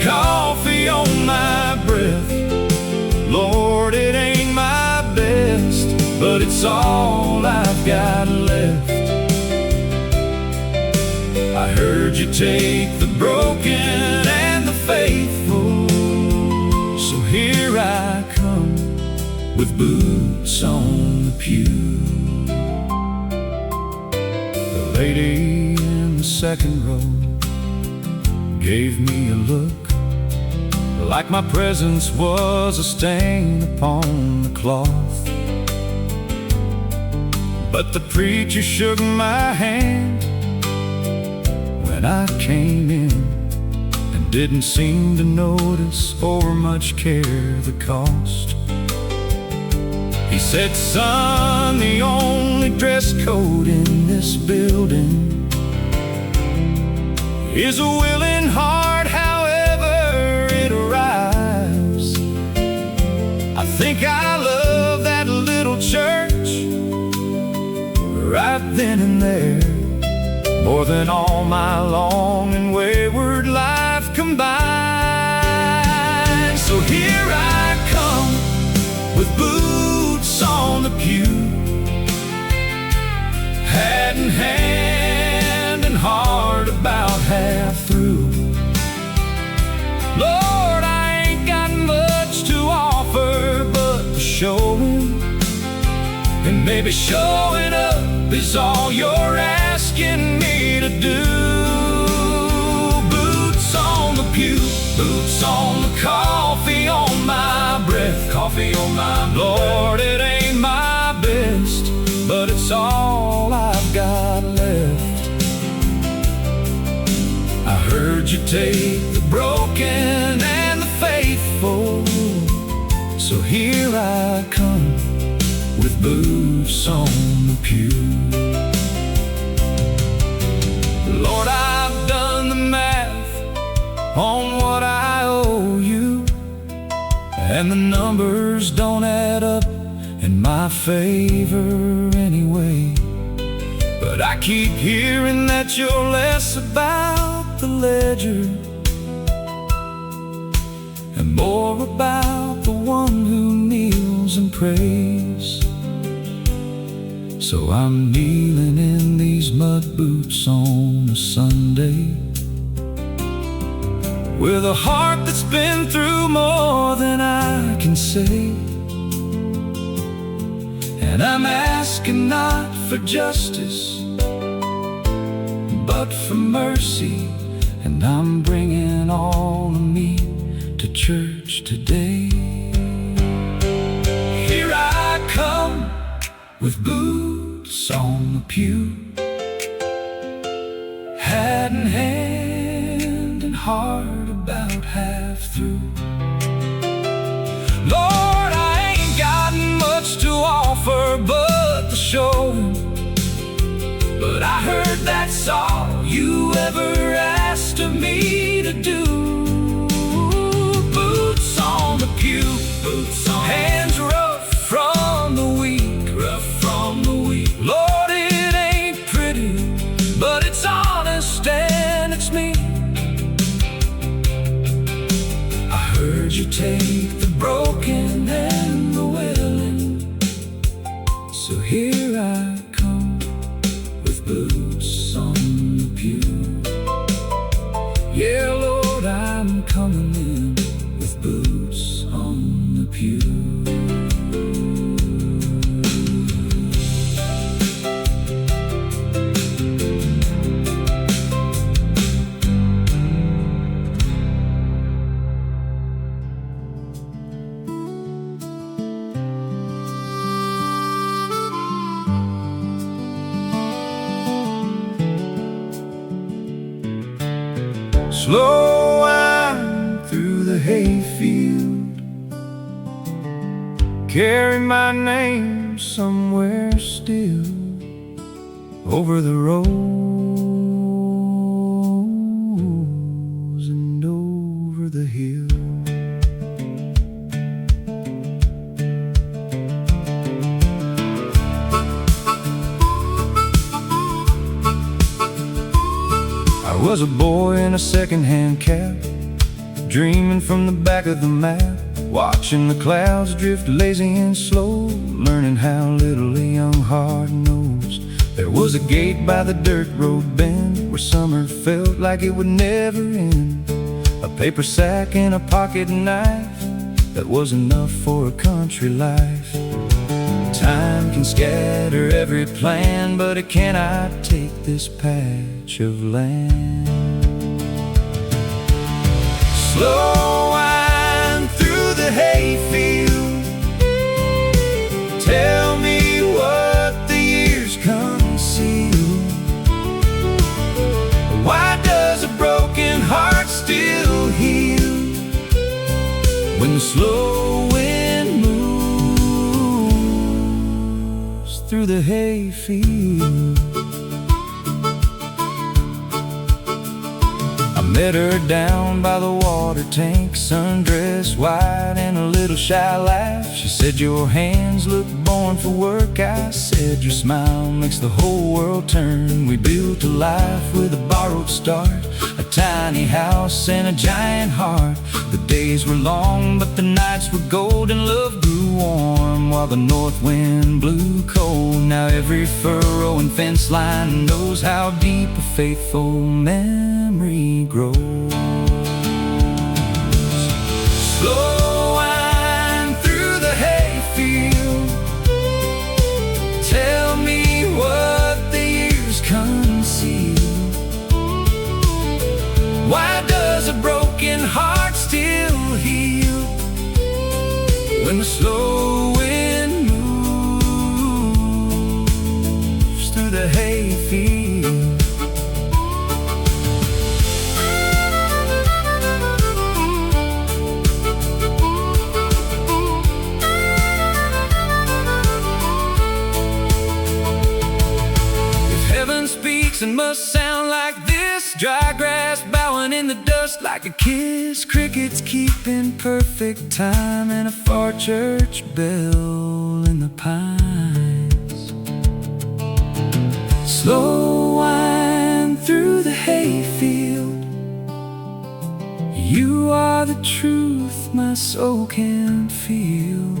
A: coffee on my breath. Lord, it ain't my best, but it's all I've got left. I heard you take the broken and the faithful, so here I come with boots on the pew. The lady in the second row gave me a look like my presence was a stain upon the cloth. But the preacher shook my hand when I came in, and didn't seem to notice or much care the cost. He said, son, the only dress code in this building is a willing heart, however it arrives. I think I love that little church right then and there more than all my long and wayward life combined. So here I come with boots on the pew, hat in hand and heart about half through. Lord, I ain't got much to offer but the showing, and maybe showing up is all you're asking me to do. Boots on the pew, boots on the coffee on my breath, coffee on my breath. Lord, it ain't my best, but it's all I've got left. I heard you take the broken and the faithful, so here I come with boots on the pew. Lord, I've done the math on what I owe you, and the numbers don't add up in my favor anyway. But I keep hearing that you're less about the ledger and more about the one who kneels and prays. So I'm kneeling in these mud boots on a Sunday, with a heart that's been through more than I can say. And I'm asking not for justice, but for mercy. And I'm bringing all of me to church today. Here I come with boots on the pew,
B: hat in hand and heart about half through. Lord, I ain't got much to offer but the showing, but I heard that's all you ever asked of me to do. Boots on the pew, boots on, hands rough from the weak, rough from the weak. Lord, it ain't pretty, but it's honest and it's me. I heard you take the broken and the willing, so here I come with boots on the pew. Yeah, Lord, I'm coming in with boots on the pew.
A: Slow wind through the hayfield, carry my name somewhere still, over the rows and over the hill. I was a boy in a second-hand cab, dreaming from the back of the map, watching the clouds drift lazy and slow, learning how little a young heart knows. There was a gate by the dirt road bend where summer felt like it would never end. A paper sack and a pocket knife, that was enough for a country life. Time can scatter every plan, but it cannot take this patch of land. Slow wind through the hayfield, tell me what the years conceal. Why does a broken heart still heal when the slow wind moves through the hayfield? Met her down by the water tank, sundress, white and a little shy laugh. She said, your hands look born for work. I said, your smile makes the whole world turn. We built a life with a borrowed start, a tiny house and a giant heart. The days were long, but the nights were golden. Love grew warm while the north wind blew cold. Now every furrow and fence line knows how deep a faithful memory grows. Slow wind through the hayfield, tell me what the years conceal. Why does a broken heart still heal when the slow wind moves through the hayfield? And must sound like this, dry grass bowing in the dust like a kiss, crickets keeping perfect time, and a far church bell in the pines. Slow wind through the hayfield, you are the truth my soul can feel.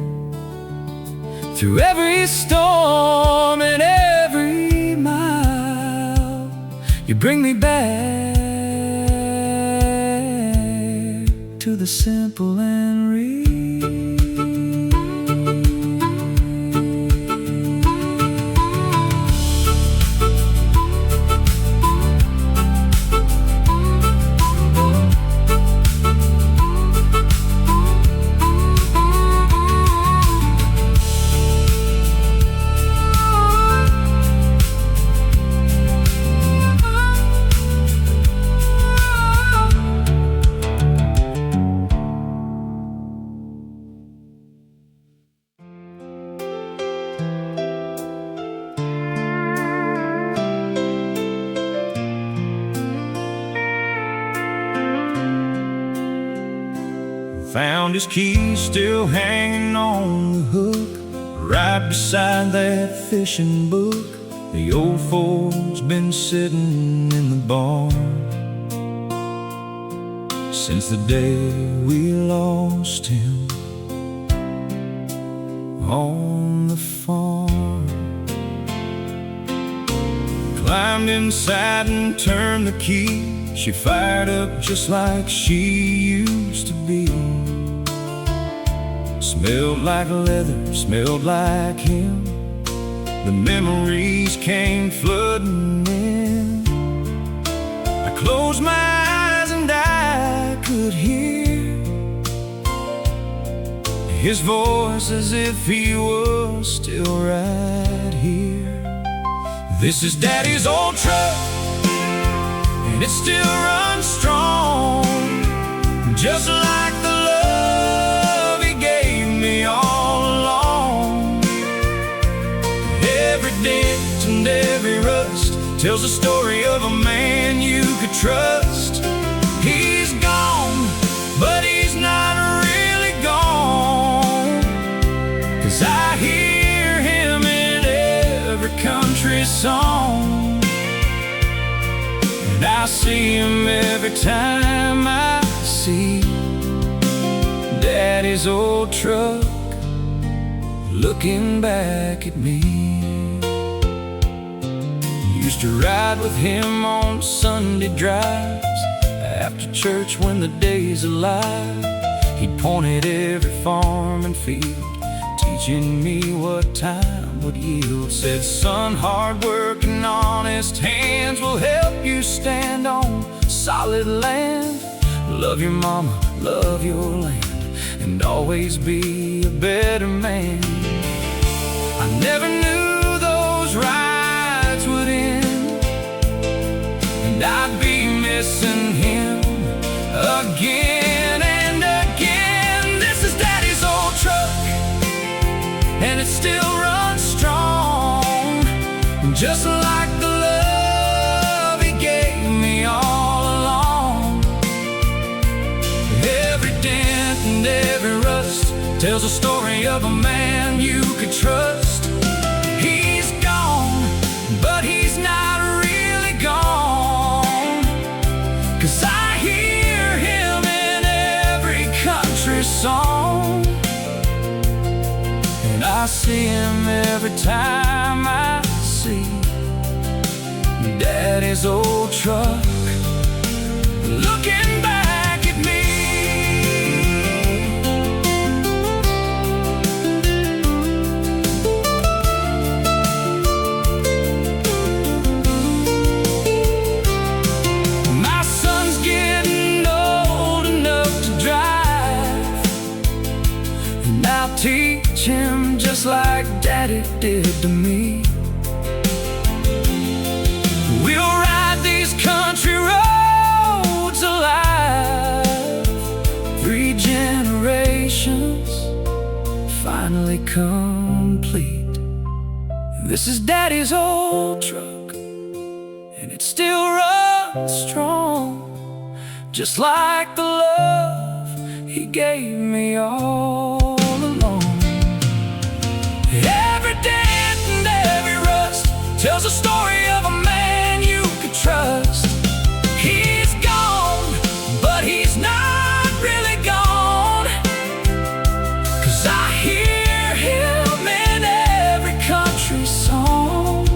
A: Through every storm and every mile, you bring me back to the simple and real. found his keys still hanging on the hook, right beside that fishing book. The old Ford's been sitting in the barn since the day we lost him on the farm. Climbed inside and turned the key. She fired up just like she used to be. Smelled like leather, smelled like him. The memories came flooding in. I closed my eyes and I could hear his voice as if he was still right here. This is Daddy's old truck, and it still runs strong, just like the love he gave me all along. Every dent and every rust tells the story of a man you could trust. He's gone, but he's not really gone, 'cause I hear him in every country song, and I see him every time I see Daddy's old truck looking back at me. Used to ride with him on Sunday drives after church when the day's alive. He'd point at every farm and field, teaching me what time would yield. Said, son, hard work and honest hands will help you stand on solid land. Love your mama, love your land, and always be a better man. I never knew those rides would end, and I'd be missing him again and again. This is Daddy's old truck, and it still runs strong, just like the love he gave me all along. Every dent and every rust tells a story of a man you could trust. He's gone, but he's not really gone, 'cause I hear him in every country song, and I see him every time I see Daddy's old truck looking back at me. My son's getting old enough to drive, and I'll teach him just like Daddy did to me. We'll ride these country roads alive, 3 generations finally complete. This is Daddy's old truck, and it still runs strong, just like the love he gave me all along. Every dent and every rust tells a story of a man you could trust. He's gone, but he's not really gone, 'cause I hear him in every country song,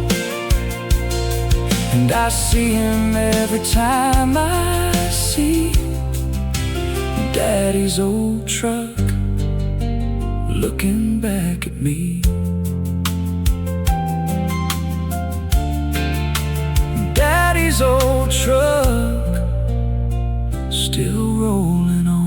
A: and I see him every time I see Daddy's old truck looking back at me. Daddy's old truck still rolling on.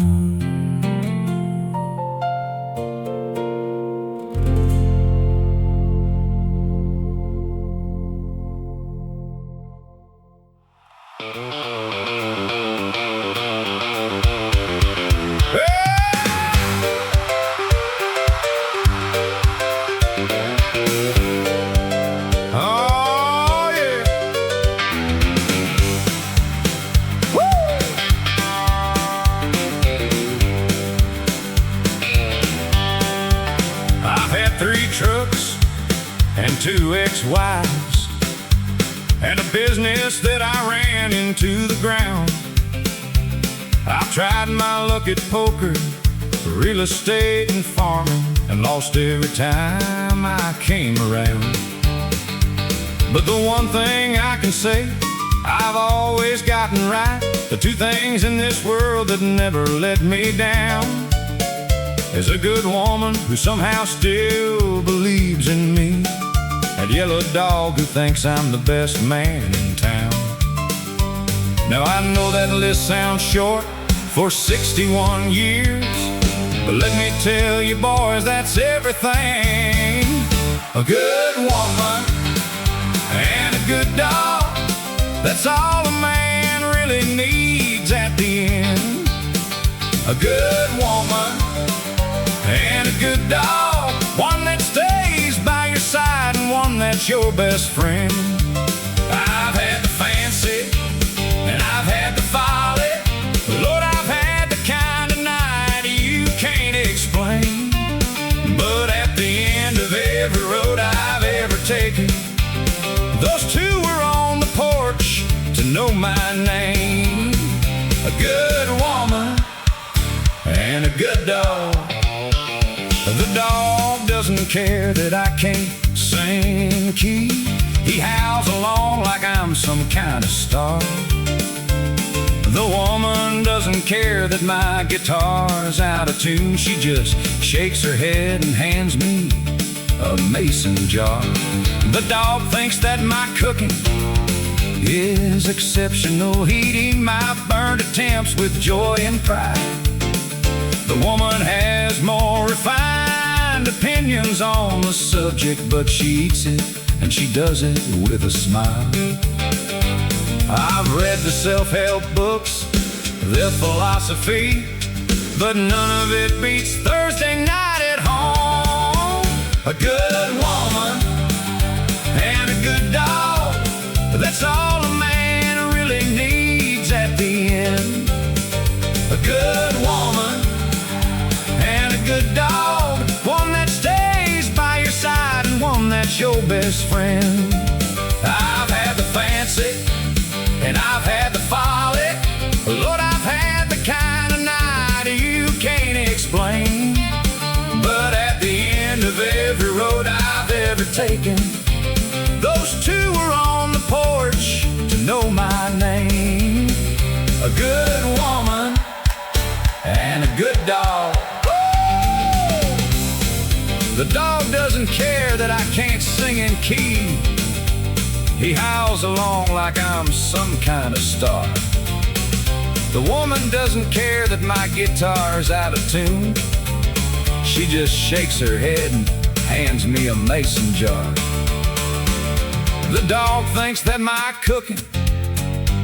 A: 2 ex-wives, and a business that I ran into the ground. I've tried my luck at poker, real estate and farming, and lost every time I came around. But the one thing I can say I've always gotten right, the 2 things in this world that never let me down, is a good woman who somehow still believes in me, and yellow dog who thinks I'm the best man in town. Now I know that list sounds short for 61 years, but let me tell you boys, that's everything. A good woman and a good dog, that's all a man really needs at the end. A good woman and a good dog, one that stays by your side and one that's your best friend. I've had the fancy and I've had the folly, Lord, I've had the kind of night you can't explain. But at the end of every road I've ever taken, those 2 were on the porch to know my name. A good woman and a good dog. The dog doesn't care that I can't sing key. He howls along like I'm some kind of star. The woman doesn't care that my guitar's out of tune. She just shakes her head and hands me a mason jar. The dog thinks that my cooking is exceptional, eating my burned attempts with joy and pride. The woman has more refined opinions on the subject, but she eats it and she does it with a smile. I've read the self-help books, their philosophy, but none of it beats Thursday night at home. A good woman and a good dog, that's all a man really needs at the end. A good woman and a good dog, one that stays by your side and one that's your best friend. I've had the fancy and I've had the folly, Lord, I've had the kind of night you can't explain. But at the end of every road I've ever taken, those 2 were on the porch to know my name. A good woman and a good dog. The dog doesn't care that I can't sing in key. He howls along like I'm some kind of star. The woman doesn't care that my guitar's out of tune. She just shakes her head and hands me a mason jar. The dog thinks that my cooking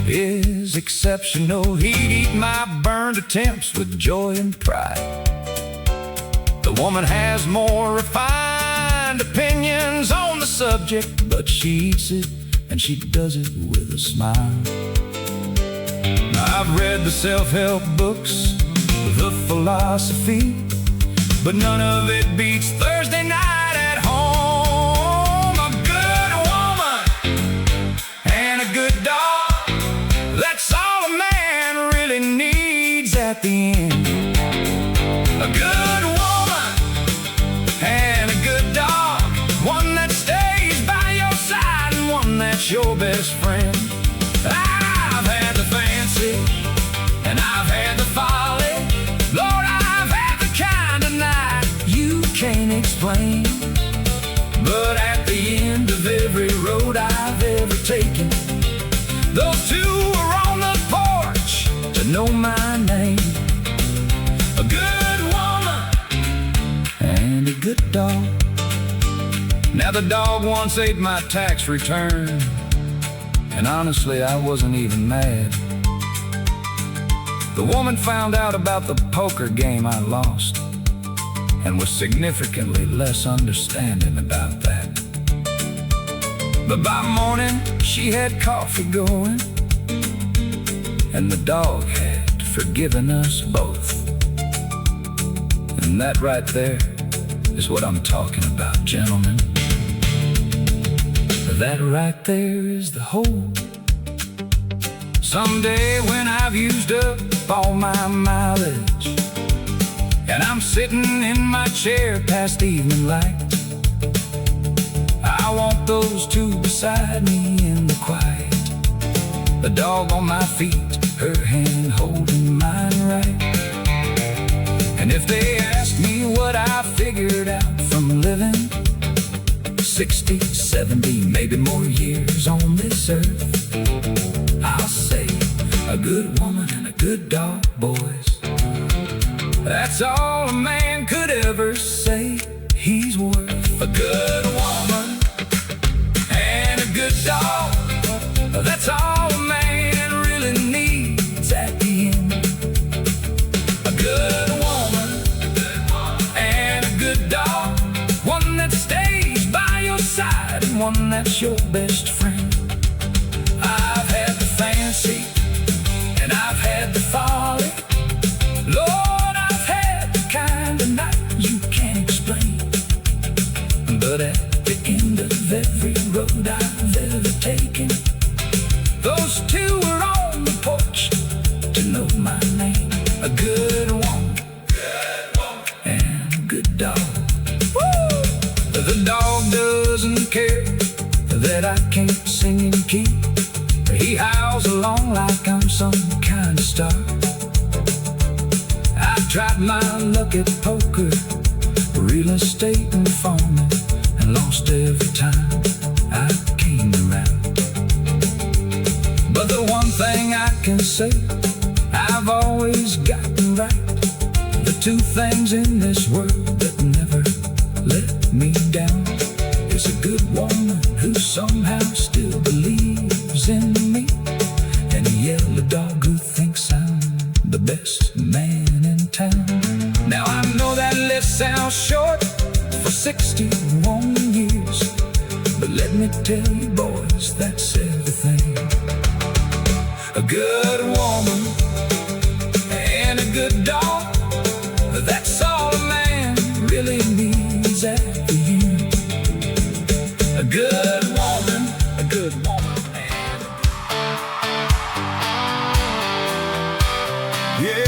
A: is exceptional, he'd eat my burned attempts with joy and pride. The woman has more refined opinions on the subject, but she eats it and she does it with a smile. I've read the self-help books, the philosophy, but none of it beats Thursday night at home. A good woman and a good dog, that's all a man really needs at the end. A good woman and a good dog, one that stays by your side and one that's your best friend. I've had the fancy and I've had the folly, Lord, I've had the kind of night you can't explain. But at the end of every road I've ever taken, those 2 were on the porch to know my name. A good woman and a good dog. Now the dog once ate my tax return, and honestly I wasn't even mad. The woman found out about the poker game I lost and was significantly less understanding about that. But by morning she had coffee going, and the dog had forgiven us both. And that right there is what I'm talking about, gentlemen. That right there is the whole. Someday when I've used up all my mileage and I'm sitting in my chair past evening light, I want those two beside me in the quiet. The dog on my feet, her hand holding mine right. And if they ask me what I figured out from living 60, 70, maybe more years on this earth, I'll say a good woman and a good dog, boys. That's all a man could ever say he's worth. A good woman and a good dog, that's all a man really needs at the end. A good woman and a good dog, one that stays by your side and one that's your best friend. I've had the fancy and I've had the folly, Lord, I've had the kind of night you can't explain. But at the end of every road I've ever taken, those two were on the porch to know my name. A good woman and a good dog. Woo! The dog doesn't care that I can't sing in key. He howls along like I'm some kind of star. I've tried my luck at poker, real estate and farming, and lost every time I came around. But the one thing I can say I've always gotten right, the two things in this world that never let me down, is a good woman who somehow still believes in me, and a yellow dog who thinks I'm the best man in town. Now I know that list sounds short for 61 years, but let me tell you boys, that's everything. A good woman and a good dog, that's all a man really needs at the end. A good woman, a good woman and yeah.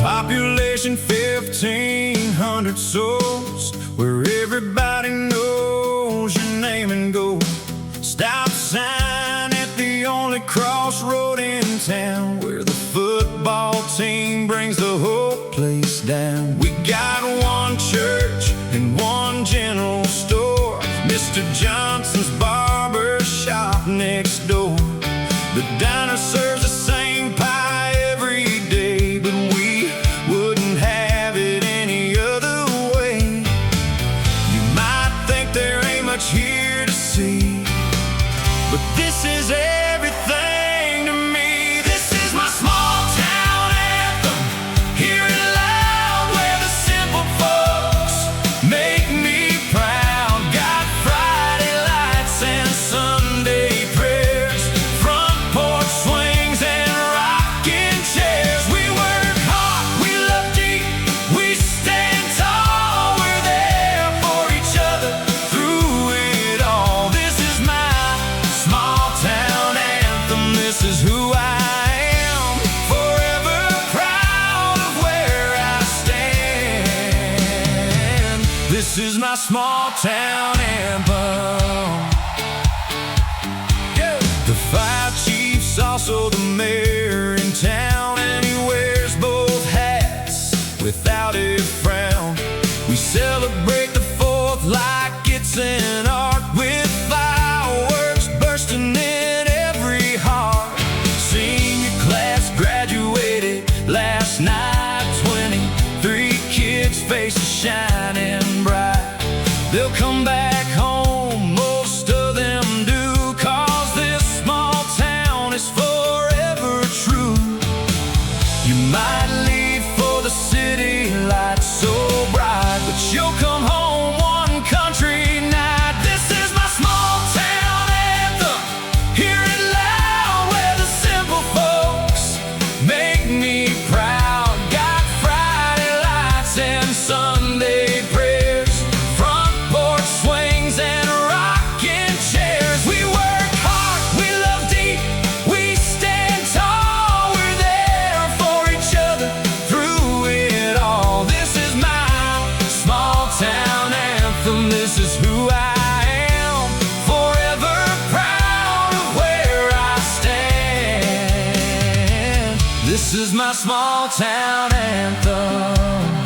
A: Population 1,500 souls, where everybody knows your name and goes. Stop sign at the only crossroad in town, where the football team brings the whole place down. We got one church and one general store, Mr. Johnson's barber shop next door. The diner serves the same pie every day, but we wouldn't have it any other way. You might think there ain't much here to see, but this is everything to me. This is my small town anthem. Hear it loud where the simple folks make me proud. Got Friday lights and Sunday prayers, front porch swings and rocking chairs. We work hard, we love deep, we stand tall. We're there for each other through it all. This is my small town anthem. This is who I am, forever proud of where I stand. This is my small town anthem. Yeah. The fire chief's also the mayor in town, and he wears both hats without a frown. We celebrate the 4th like it's an art, with fireworks bursting in every heart. Senior class graduated last night, 23 kids' faces shining bright. They'll come back home, most of them do, 'cause this small town is forever true. You might leave for the city lights so bright, but you'll come home one country night This is my small town anthem.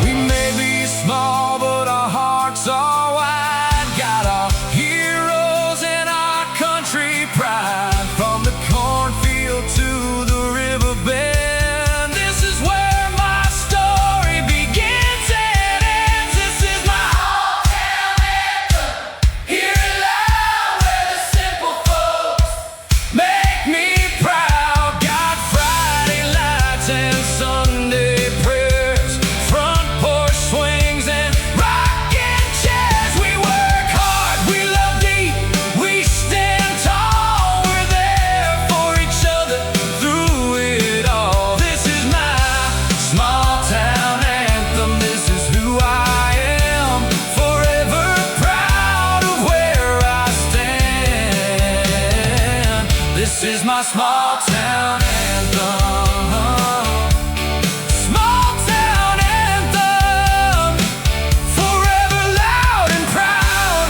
A: We may be small, but our hearts are wide. Got our heroes and our country pride. From the cornfield to the riverbed. This is my small town anthem. Small town anthem. Forever loud and proud.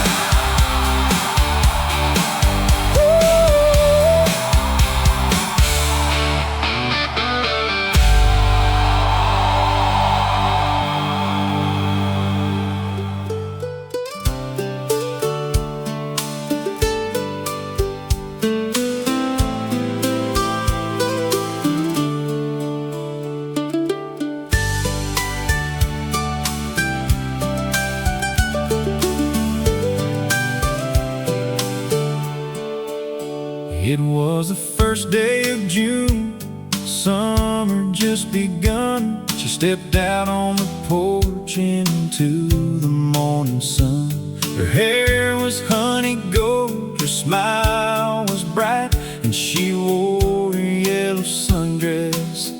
A: It was the first day of June, summer just begun. She stepped out on the porch into the morning sun. Her hair was honey gold, her smile was bright, and she wore a yellow sundress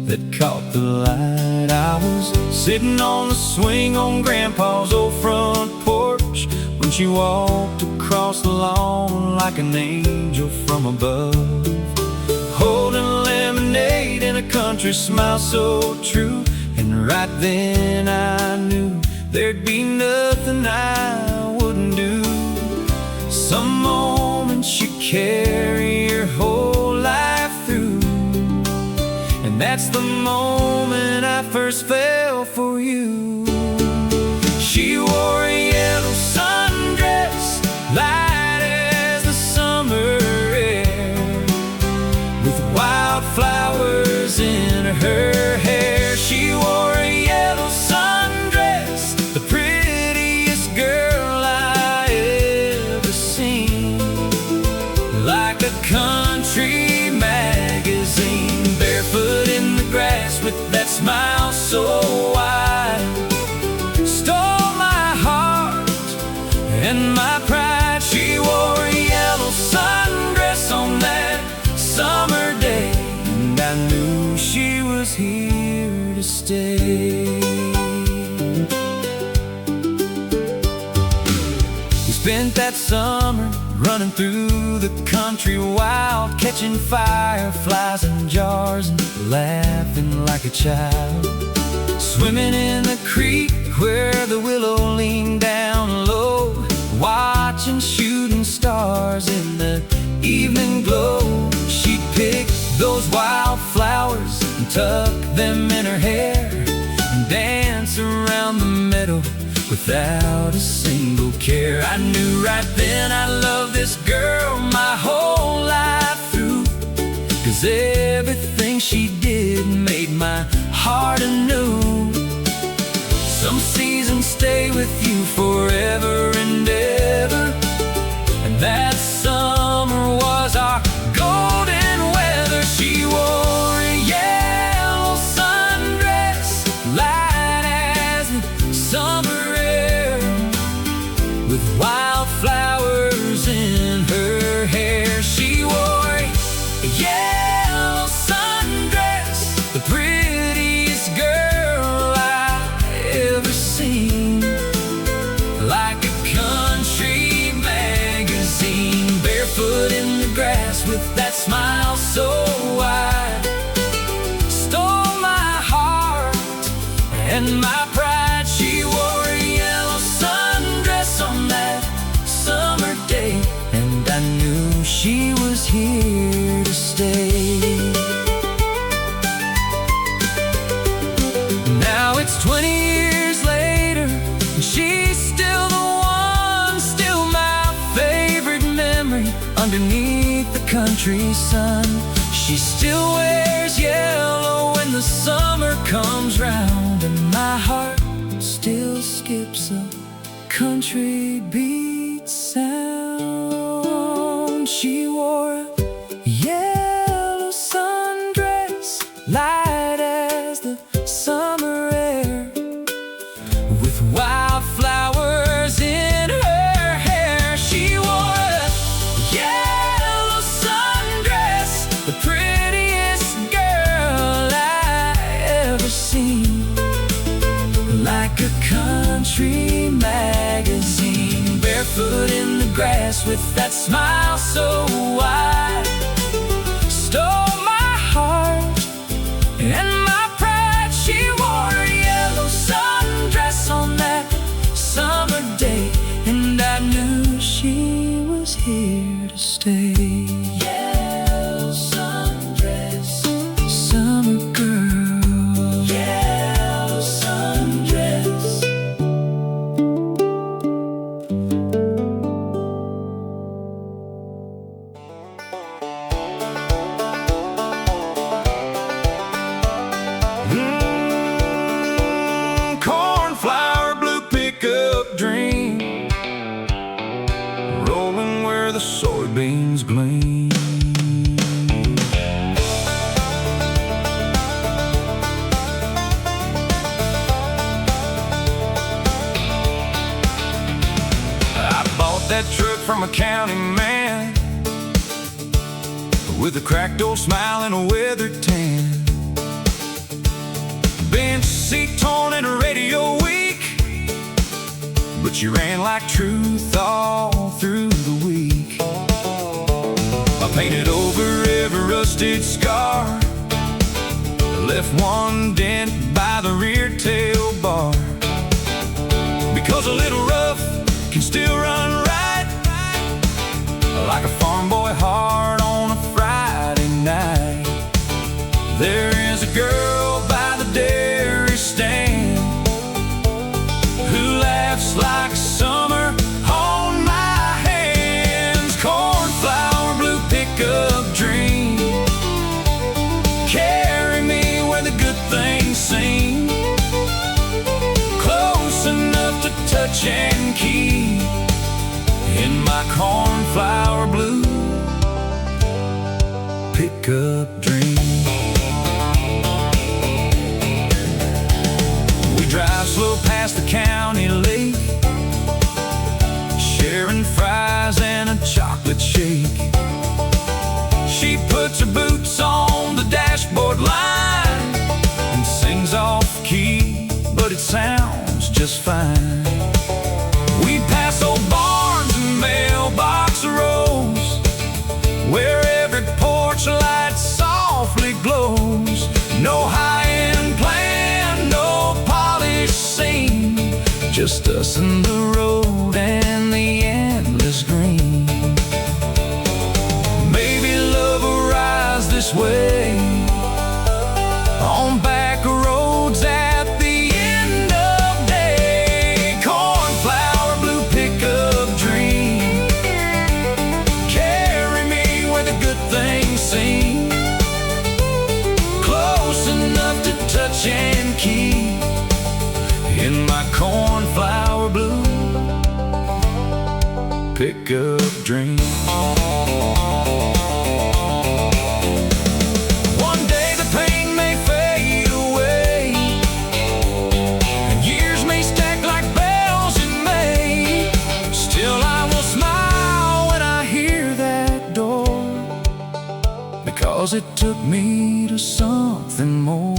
A: that caught the light. I was sitting on the swing on Grandpa's old front porch when she walked across the lawn like an angel from above, holding lemonade and a country smile so true. And right then I knew there'd be nothing I wouldn't do. Some moments you carry your whole life through, and that's the moment I first fell for you. She wore a yellow sundress, light as the summer air, with wildflowers in her hair. She wore a yellow sundress, the prettiest girl I ever seen, like a country magazine, barefoot in the grass with that smile so wide. Stole my heart and my pride. She wore a yellow sundress on that summer day, and I knew she was here to stay. We spent that summer running through the country wild, catching fireflies in jars and laughing like a child, swimming in the creek where the willow leaned down low, watching shooting stars in the evening glow. She'd pick those wildflowers and tuck them in her hair, and dance around the meadow without a single care. I knew right then I loved this girl my whole life through, 'cause everything she did made my heart anew. Some seasons stay with you forever and ever, and that summer was our golden weather. She wore a yellow sundress, light as the summer air, with wildflowers in her hair. She wore a yellow sundress, the prettiest girl I've ever seen, like a country magazine, barefoot in the grass with that smile so wide. Stole my heart and my pride.
C: She wore a yellow sundress on that summer day, and I knew she was here to stay. Now it's 20 years later, and she's still the one, still my favorite memory underneath the country sun. She still wears yellow when the summer comes round, and my heart still skips a country beat sound. She wore a yellow sundress, light as the summer air, with wildflowers in her hair. She wore a yellow sundress, the prettiest girl I ever seen, like a country magazine, barefoot in the grass with that smile so wide. Stole my heart and my pride. She wore a yellow sundress on that summer day, and I knew she was here to stay. Yellow sundress, summer girl. Yellow sundress.
A: Cornflower blue pickup dream, rolling where the soybeans gleam. I bought that truck from a county man, with a cracked old smile and a weathered tan. Bench seat torn and a radio weak, but she ran like truth all through the week. I painted over every rusted scar, left one dent by the rear tail bar, because a little rough can still run right, like a farm boy heart on a Friday night. There is a girl by the dairy stand who laughs like summer on my hands. Cornflower blue pickup dream, carry me where the good things seem, close enough to touch and keep, in my cornflower blue pickup dream. Drive slow past the county lake, sharing fries and a chocolate shake. She puts her boots on the dashboard line and sings off key, but it sounds just fine. We pass old barns and mailbox rows, where every porch light softly glows. No high-end plan, no scene, just us and the road and the endless green. Maybe love will rise this way on back roads at the end of day. Cornflower blue pickup dream, carry me where the good things seem, close enough to touch and keep, in my cornflower blue pickup dream. One day the pain may fade away, and years may stack like bells in May. Still I will smile when I hear that door, because it took me to something more.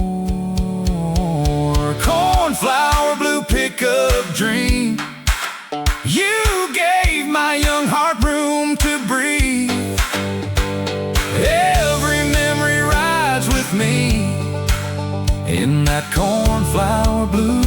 A: Cornflower blue pickup dream, you gave my young heart room to breathe. Every memory rides with me in that cornflower blue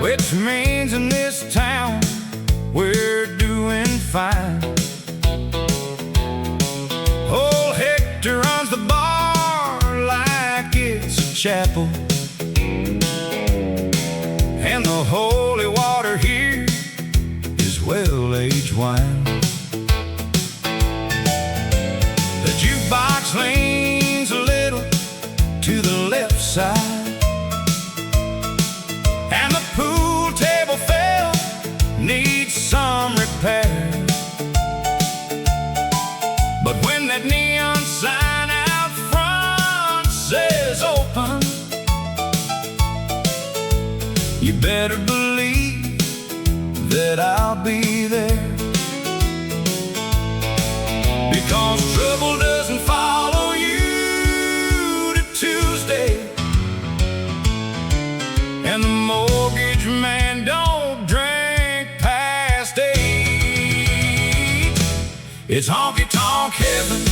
A: which means in this town we're doing fine. Old Hector runs the bar like it's a chapel, and the holy water here is well-aged wine. The jukebox leans a little to the left side, and the pool table fell, needs some repair. But when that neon sign out front says open, you better believe that I'll be there. Because trouble doesn't follow you to Tuesday, and the mortgage man don't drink past 8. It's honky tonk heaven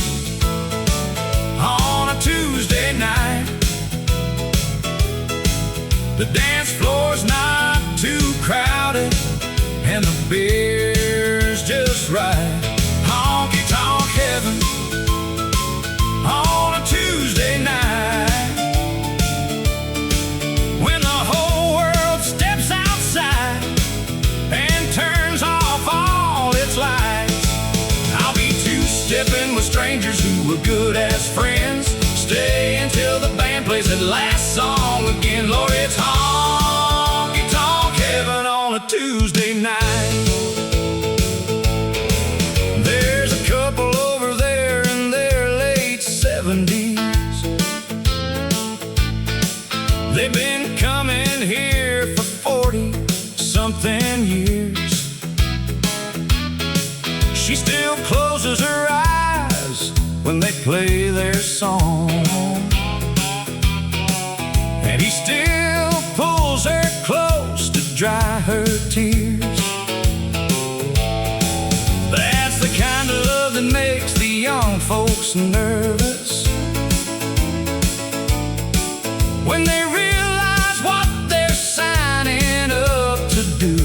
A: on a Tuesday night. The dance floor's not too crowded, and the beer's just right. Honky tonk heaven on a Tuesday night, when the whole world steps outside and turns off all its lights. I'll be two-stepping with strangers who were good as friends. Stay until the band plays that last song again. Lord, it's honky tonk heaven on a Tuesday night. There's a couple over there in their late 70s. They've been coming here for 40-something years. She still closes her eyes when they play their song, and he still pulls her close to dry her tears. That's the kind of love that makes the young folks nervous, when they realize what they're signing up to do.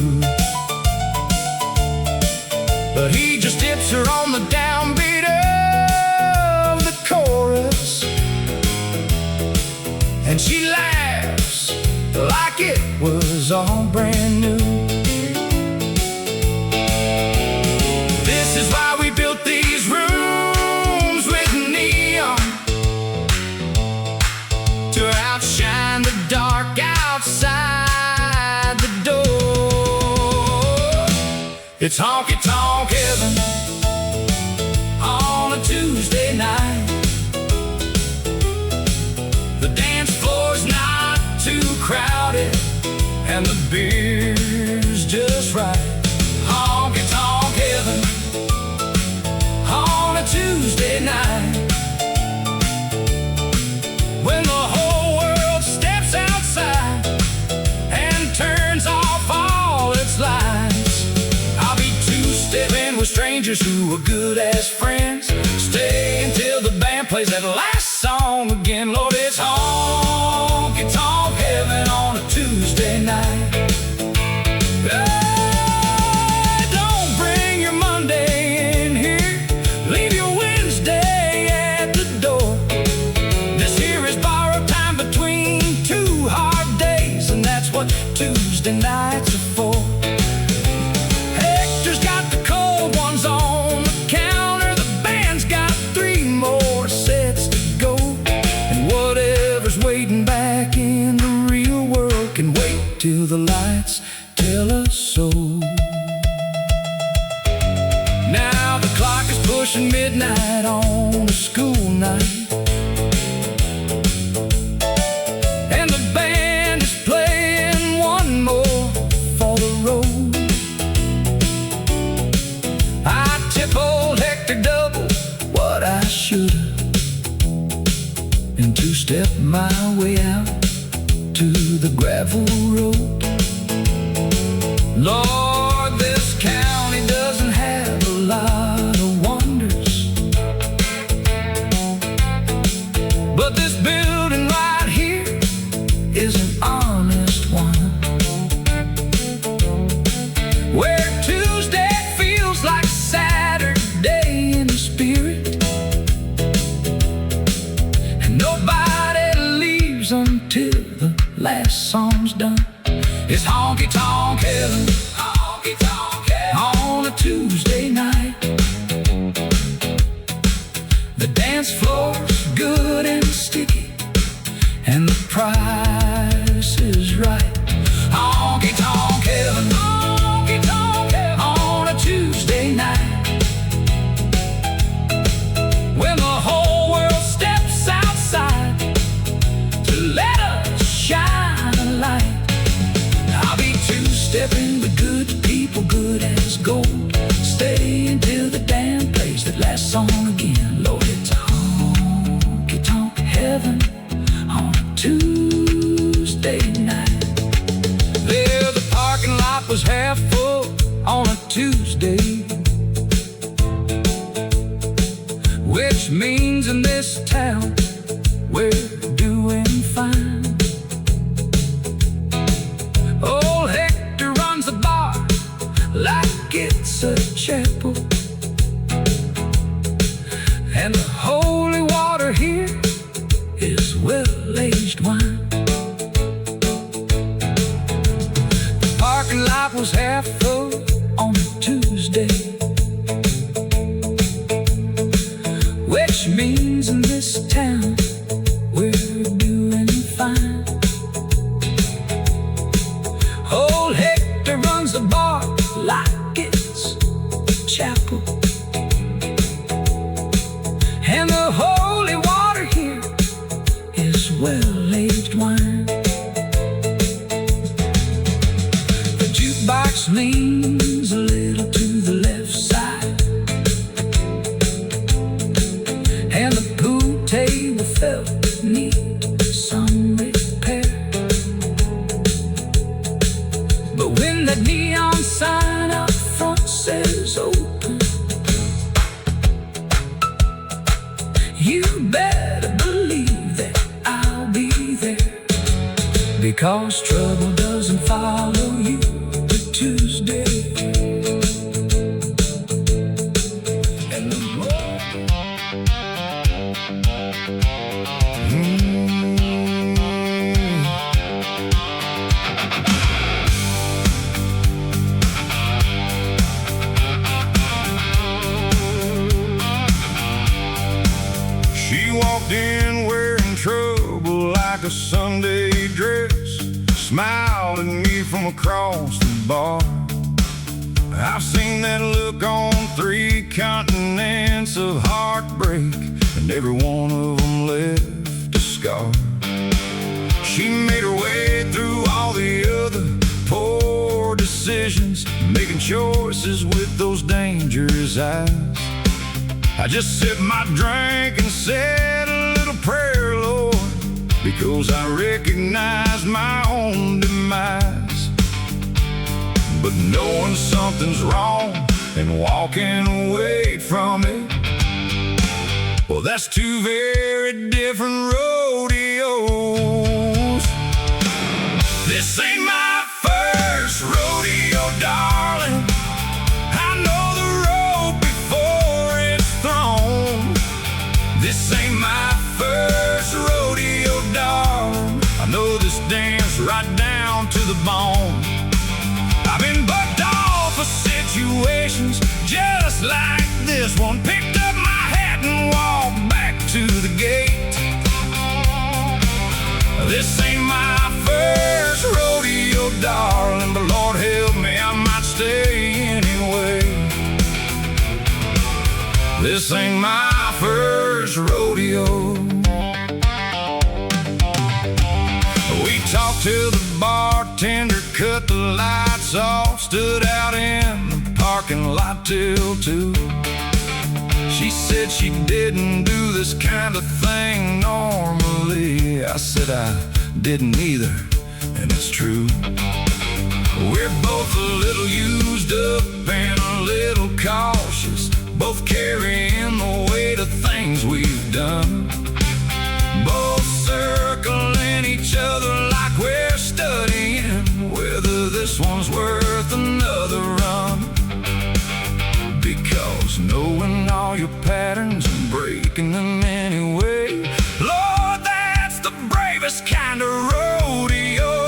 A: But he just dips her on the downbeat of the chorus, and she laughs like it was all brand new. This is why we built these rooms with neon, to outshine the dark outside the door. It's honky tonk heaven on a Tuesday night. The dance floor's not too crowded, and the beer's just right. Honky tonk heaven on a Tuesday night, when the whole world steps outside and turns off all its lights. I'll be two-stepping with strangers who are good as friends. Stay until the band plays that last song again. Lord, it's honky tonk heaven on a Tuesday night. Hey, don't bring your Monday in here, leave your Wednesday at the door. This here is borrowed time between two hard days, and that's what Tuesday nights are for. Hector's got the cold ones on the counter, the band's got 3 more sets to go, and whatever's waiting back in the real world can wait till the lights tell us so. Now the clock is pushing midnight on a school night, and the band is playing one more for the road. I tip old Hector double what I should've, and two-step my way out to the gravel road. Lord, this county doesn't have a lot of wonders, but this building right here is an honest one.
B: It's honky tonk heaven, honky tonk heaven, on a Tuesday night. The dance floor's good and sticky, and the price is right. Honky tonk heaven, honky tonk heaven, on a Tuesday night. When the whole world steps outside to let us shine a light, I'll be two-stepping with good people, good as gold. Stay until the damn place that last song again. Lord, it's honky tonk heaven on a Tuesday night. There the parking lot was half full on a Tuesday, which means in this town we're doing fine. Old Hector runs the bar like it's a chapel, and the holy water here is well-aged wine. The parking lot was half full on a Tuesday, which means in this town we're doing fine. Old Hector runs the bar like it's chapel, and the holy water here is well-aged wine. The jukebox leans a little to the left side, and the pool table felt need some repair. But when that neon sign up front says open, you better believe that I'll be there, because trouble doesn't follow you to Tuesday. And the more
A: She walked in wearing trouble like a Sunday dress, smiled at me from across the bar. I've seen that look on 3 continents of heartbreak, and every one of them left a scar. She made her way through all the other poor decisions, making choices with those dangerous eyes. I just sipped my drink and said a little prayer, Lord, because I recognized my own demise. But knowing something's wrong and walking away from it, well, that's 2 very different rodeos. This ain't my first rodeo, darling. I know the road before it's thrown. This ain't my first rodeo, darling. I know this dance right down to the bone. I've been bucked off of situations just like this one. Picked up my hat and walked back to the gate. This ain't my first rodeo, darling, but Lord help me, I might stay anyway. This ain't my first rodeo. We talked till the bartender cut the lights off, stood out in the parking lot till 2. She said she didn't do this kind of thing normally. I said I didn't either, and it's true. We're both a little used up and a little cautious, both carrying the weight of things we've done, both circling each other like we're studying whether this one's worth another run. Because knowing all your patterns and breaking them anyway, Lord, that's the bravest kind of rodeo.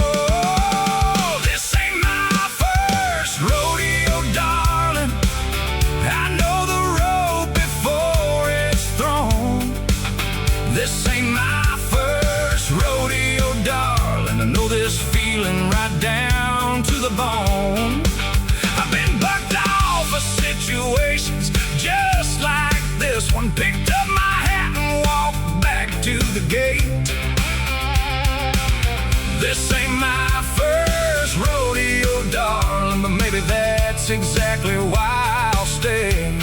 A: exactly why I'll stay.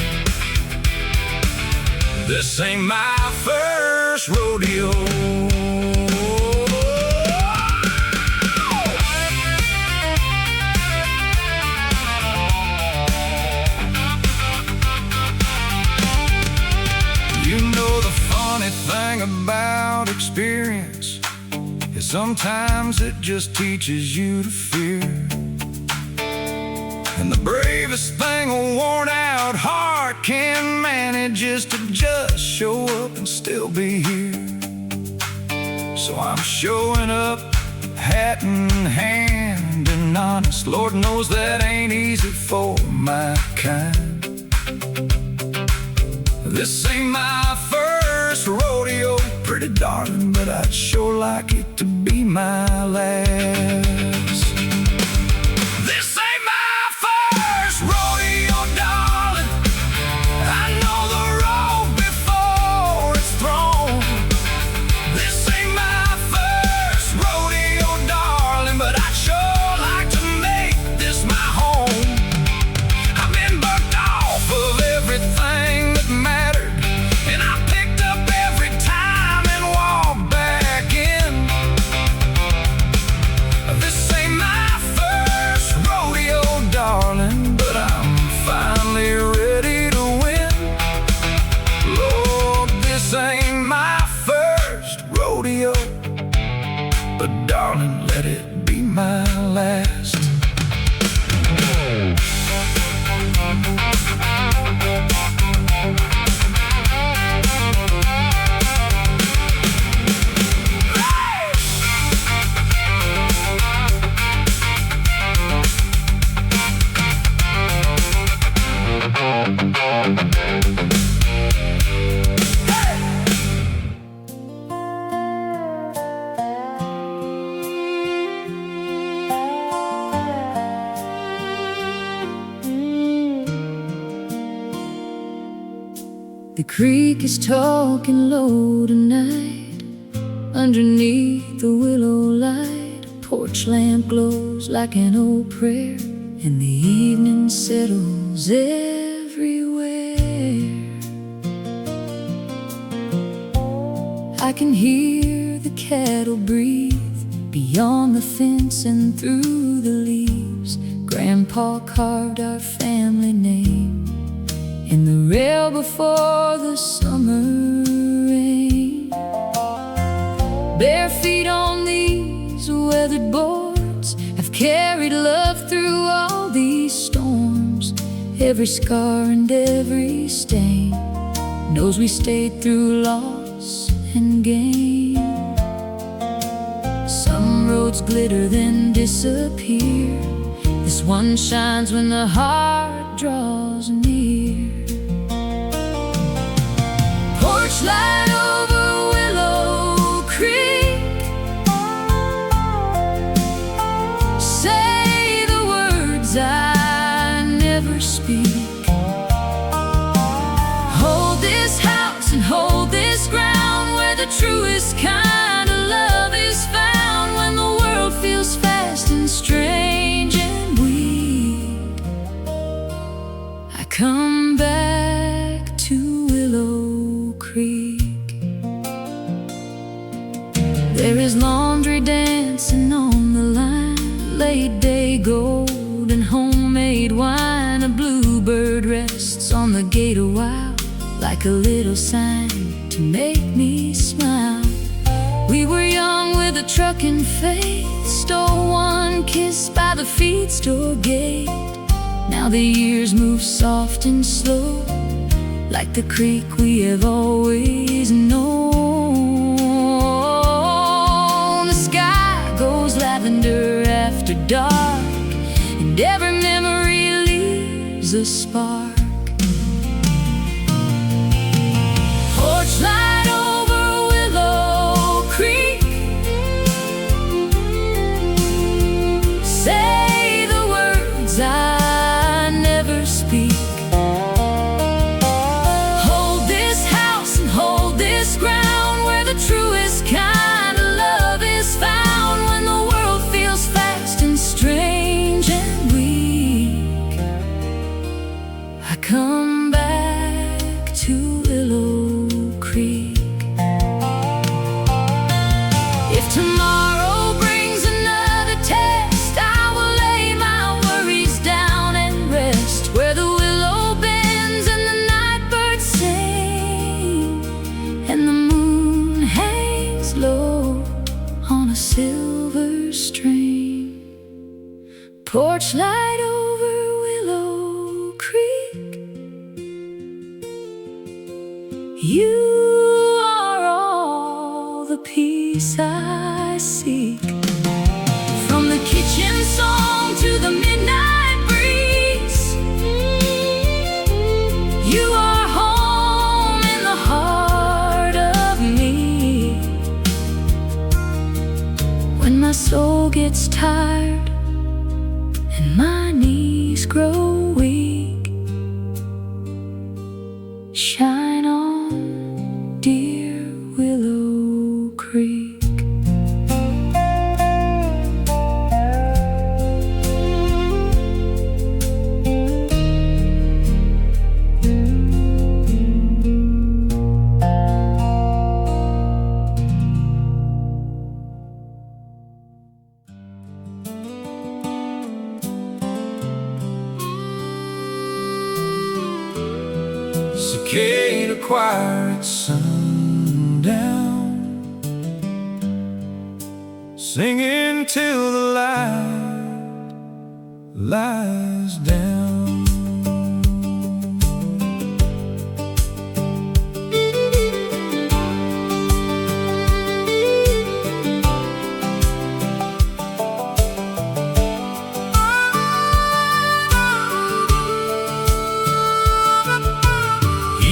A: This ain't my first rodeo. You know the funny thing about experience is sometimes it just teaches you to fear. And the bravest thing a worn-out heart can manage is to just show up and still be here. So I'm showing up, hat in hand and honest. Lord knows that ain't easy for my kind. This ain't my first rodeo, pretty darling, but I'd sure like it to be my last. This ain't my first rodeo, darling. I know the road before it's thrown. This ain't my first rodeo, darling, but I'd sure like to make this my home. I've been bucked off of everything that mattered, and I picked up every time and walked back in. This ain't my first rodeo, darling, but I'm finally ready to win. Lord, this ain't my first rodeo, but darling, let it be my last.
C: The creek is talking low tonight. Underneath the willow light, a porch lamp glows like an old prayer, and the evening settles everywhere. I can hear the cattle breathe beyond the fence and through the leaves. Grandpa carved our family name in the rail before the summer rain. Bare feet on these weathered boards have carried love through all these storms. Every scar and every stain knows we stayed through loss and gain. Some roads glitter then disappear. This one shines when the heart draws near. Porch light over Willow Creek, say the words I never speak. Hold this house and hold this ground, where the truest kind of love is found. When the world feels fast and strange and weak, I come back to Willow Creek. There is laundry dancing on the line, late day gold and homemade wine. A bluebird rests on the gate a while, like a little sign to make me smile. We were young with a trucking faith, stole one kiss by the feed store gate. Now the years move soft and slow, like the creek we have always known. The sky goes lavender after dark, and every memory leaves a spark. Porch light over Willow Creek, say the words I never speak. Hold this house and hold this ground, where the truest kind of love is found. When the world feels fast and strange and weak, porch light over Willow Creek. You are all the peace I seek. From the kitchen song to the midnight breeze, you are home in the heart of me. When my soul gets tired and my knees grow weak, shine on, dear Willow Creek.
A: Cicada Choir at sundown, singing till the light lies down.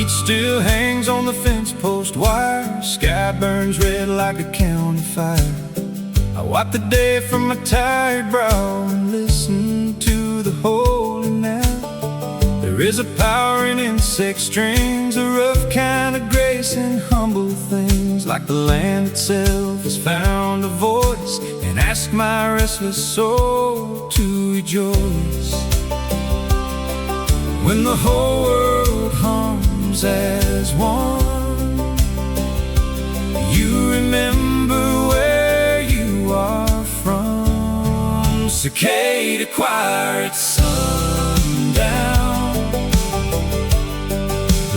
A: Still hangs on the fence post wire, sky burns red like a county fire. I wipe the day from my tired brow and listen to the holy now. There is a power in insect strings, a rough kind of grace in humble things, like the land itself has found a voice and asked my restless soul to rejoice. When the whole world hums as one, you remember where you are from. Cicada Choir at sundown,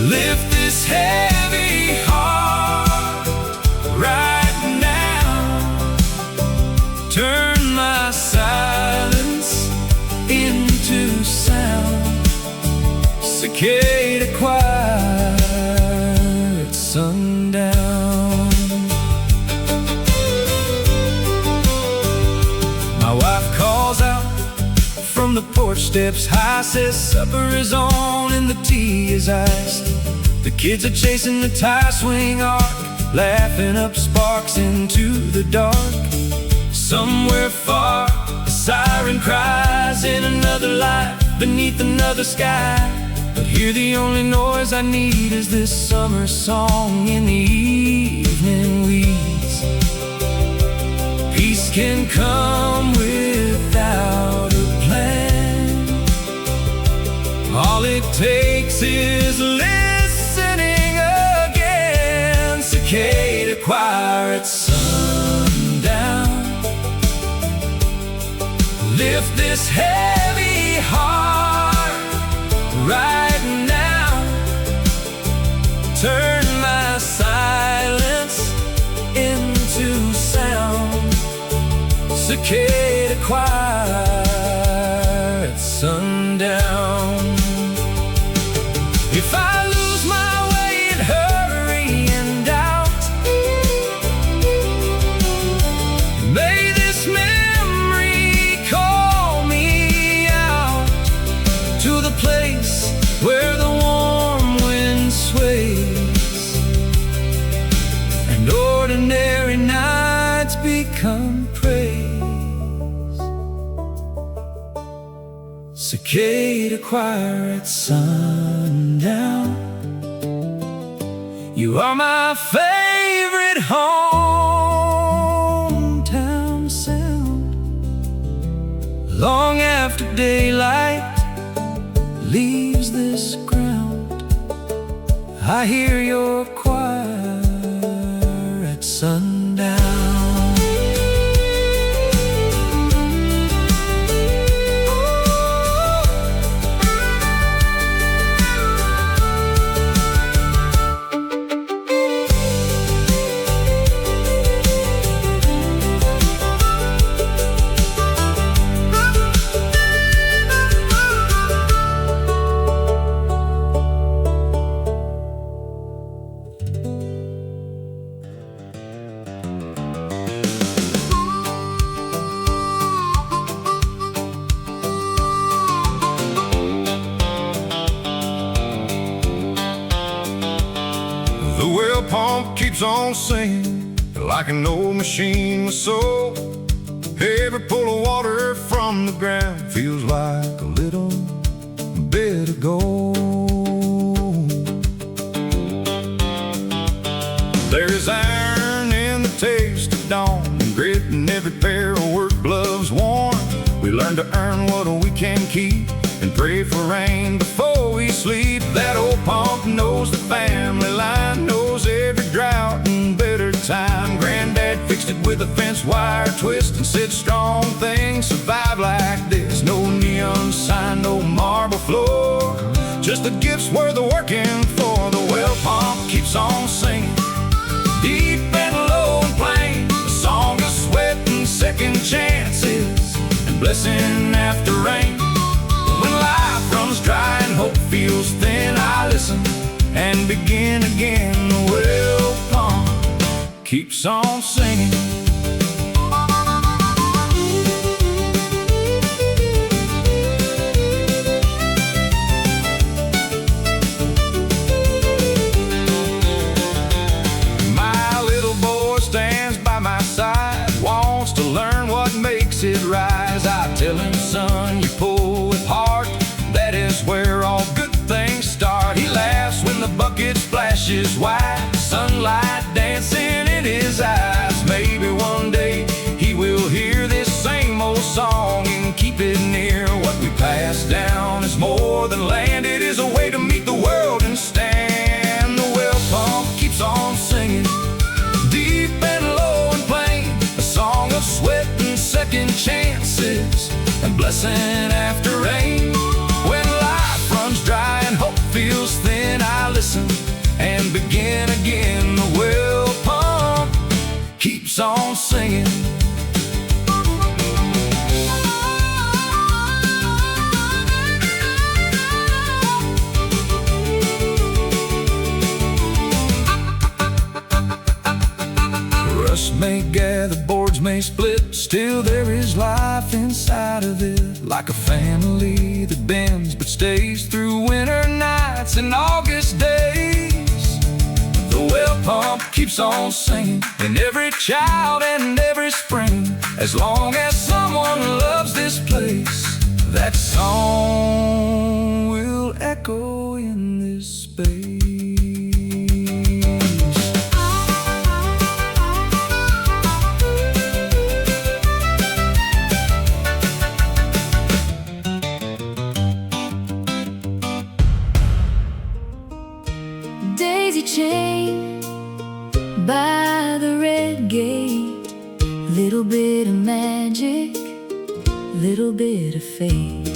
A: lift this heavy heart right now. Turn my silence into sound. Cicada Choir at sundown. My wife calls out from the porch steps high, says supper is on and the tea is iced. The kids are chasing the tire swing arc, laughing up sparks into the dark. Somewhere far, a siren cries in another life, beneath another sky. But here the only noise I need is this summer song in the evening weeds. Peace can come without a plan. All it takes is listening again. Cicada Choir at sundown, lift this heavy heart right now. Turn my silence into sound. Cicada Choir at sundown. If I lose my way in hurry and doubt, may this memory call me out to the place where the warm wind sways and ordinary nights become praise. Cicada Choir at sundown, you are my favorite hometown sound. Long after daylight leaves this ground, I hear your choir at sundown. pump keeps on singing like an old machine with soul. Every pull of water from the ground feels like a little bit of gold. There's iron in the taste of dawn, and grit in every pair of work gloves worn. We learn to earn what we can keep and pray for rain before we sleep. That old pump knows the family line, knows every drought and bitter time. Granddad fixed it with a fence wire twist and said strong things survive like this. No neon sign, no marble floor, just the gifts worth the working for. The well pump keeps on singing, deep and low and plain, a song of sweat and second chances and blessing after rain. When life runs dry and hope feels thin, I listen and begin again. The well pump keeps on singing. My little boy stands by my side, wants to learn what makes it rise. I tell him, son, you pull with heart, that is where all good things start. He laughs when the bucket splashes white, sunlight dancing in his eyes. Maybe one day he will hear this same old song and keep it near. What we pass down is more than land, it is a way to meet the world and stand. The well pump keeps on singing, deep and low and plain, a song of sweat and second chances and blessing after rain. When life runs dry and hope feels thin, I listen and begin again. The well pump keeps on singing. Rust may gather, boards may split, still there is life inside of it. Like a family that bends but stays through winter nights and August days. The well pump keeps on singing in every child and every spring. As long as someone loves this place, that song will echo in this space.
C: Daisy chain by the red gate, little bit of magic, little bit of fate.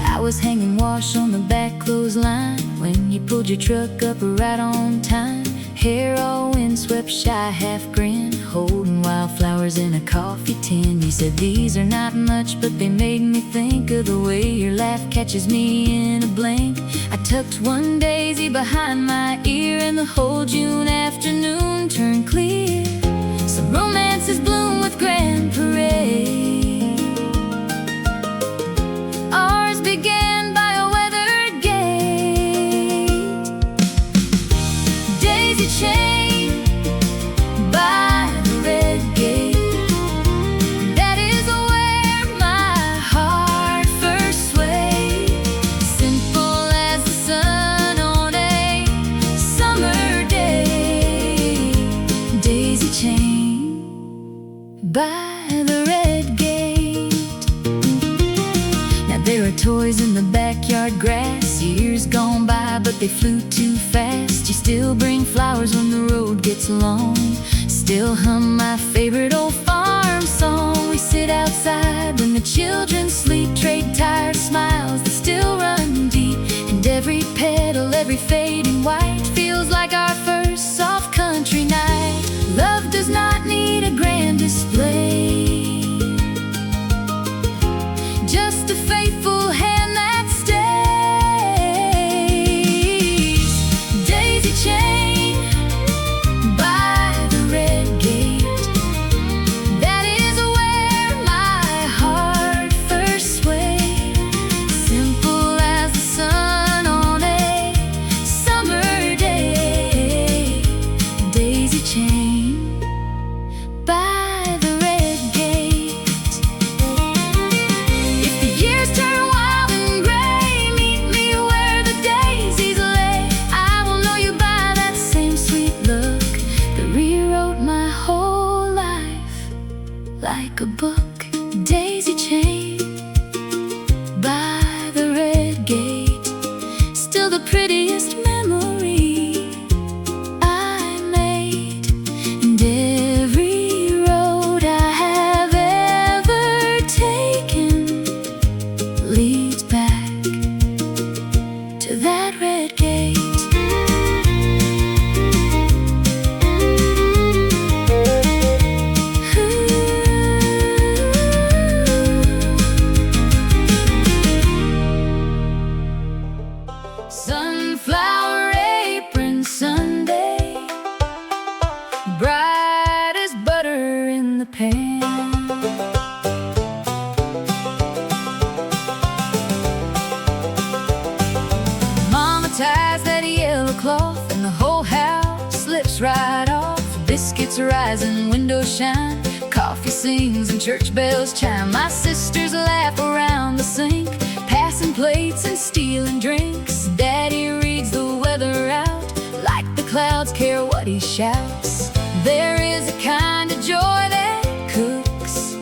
C: I was hanging wash on the back clothesline when you pulled your truck up right on time. Hair all windswept, shy half grin, holding wildflowers in a coffee tin. You said these are not much, but they made me think of the way your laugh catches me in a blink. I tucked one daisy behind my ear and the whole June afternoon turned clear. Some romances bloom with grand parade. Ours began by a weathered gate. Daisy chain by the red gate, that is where my heart first swayed. Simple as the sun on a summer day. Daisy chain by the red gate. Now there are toys in the backyard grass, years gone by but they flew too fast. You still bring flowers when the road gets long, still hum my favorite old farm song. We sit outside when the children sleep, trade tired smiles that still run deep. And every petal, every fading white feels like our first soft country night. Love does not need a grand display, just a faithful hand that stays. Daisy chain by the red gate, like a book, daisy chain by the red gate. Still the prettiest memory I made. And every road I have ever taken leads back to that red gate. Sunflower apron Sunday, bright as butter in the pan. Mama ties that yellow cloth and the whole house slips right off. Biscuits rising, windows shine, coffee sings and church bells chime. My sisters laugh around the sink, passing plates and stealing drinks. Daddy reads the weather out like the clouds care what he shouts. There is a kind of joy that cooks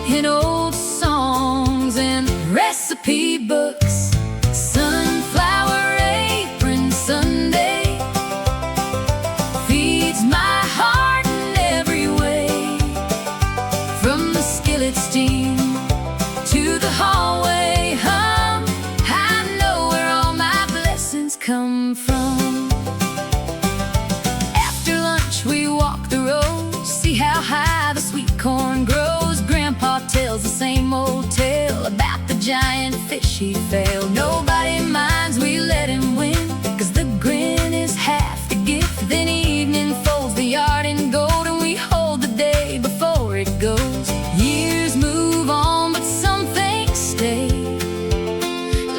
C: in old songs and recipe books. Sunflower apron Sunday feeds my heart in every way. From the skillet steam to the hallway hum, I know where all my blessings come from. After lunch we walk the road, see how high the sweet corn grows. Grandpa tells the same old tale about the giant fish he failed. Nobody minds, we let him win, 'cause the grin is half the gift. Then evening folds the yard in gold, and we hold the day before it goes. Years move on, but some things stay,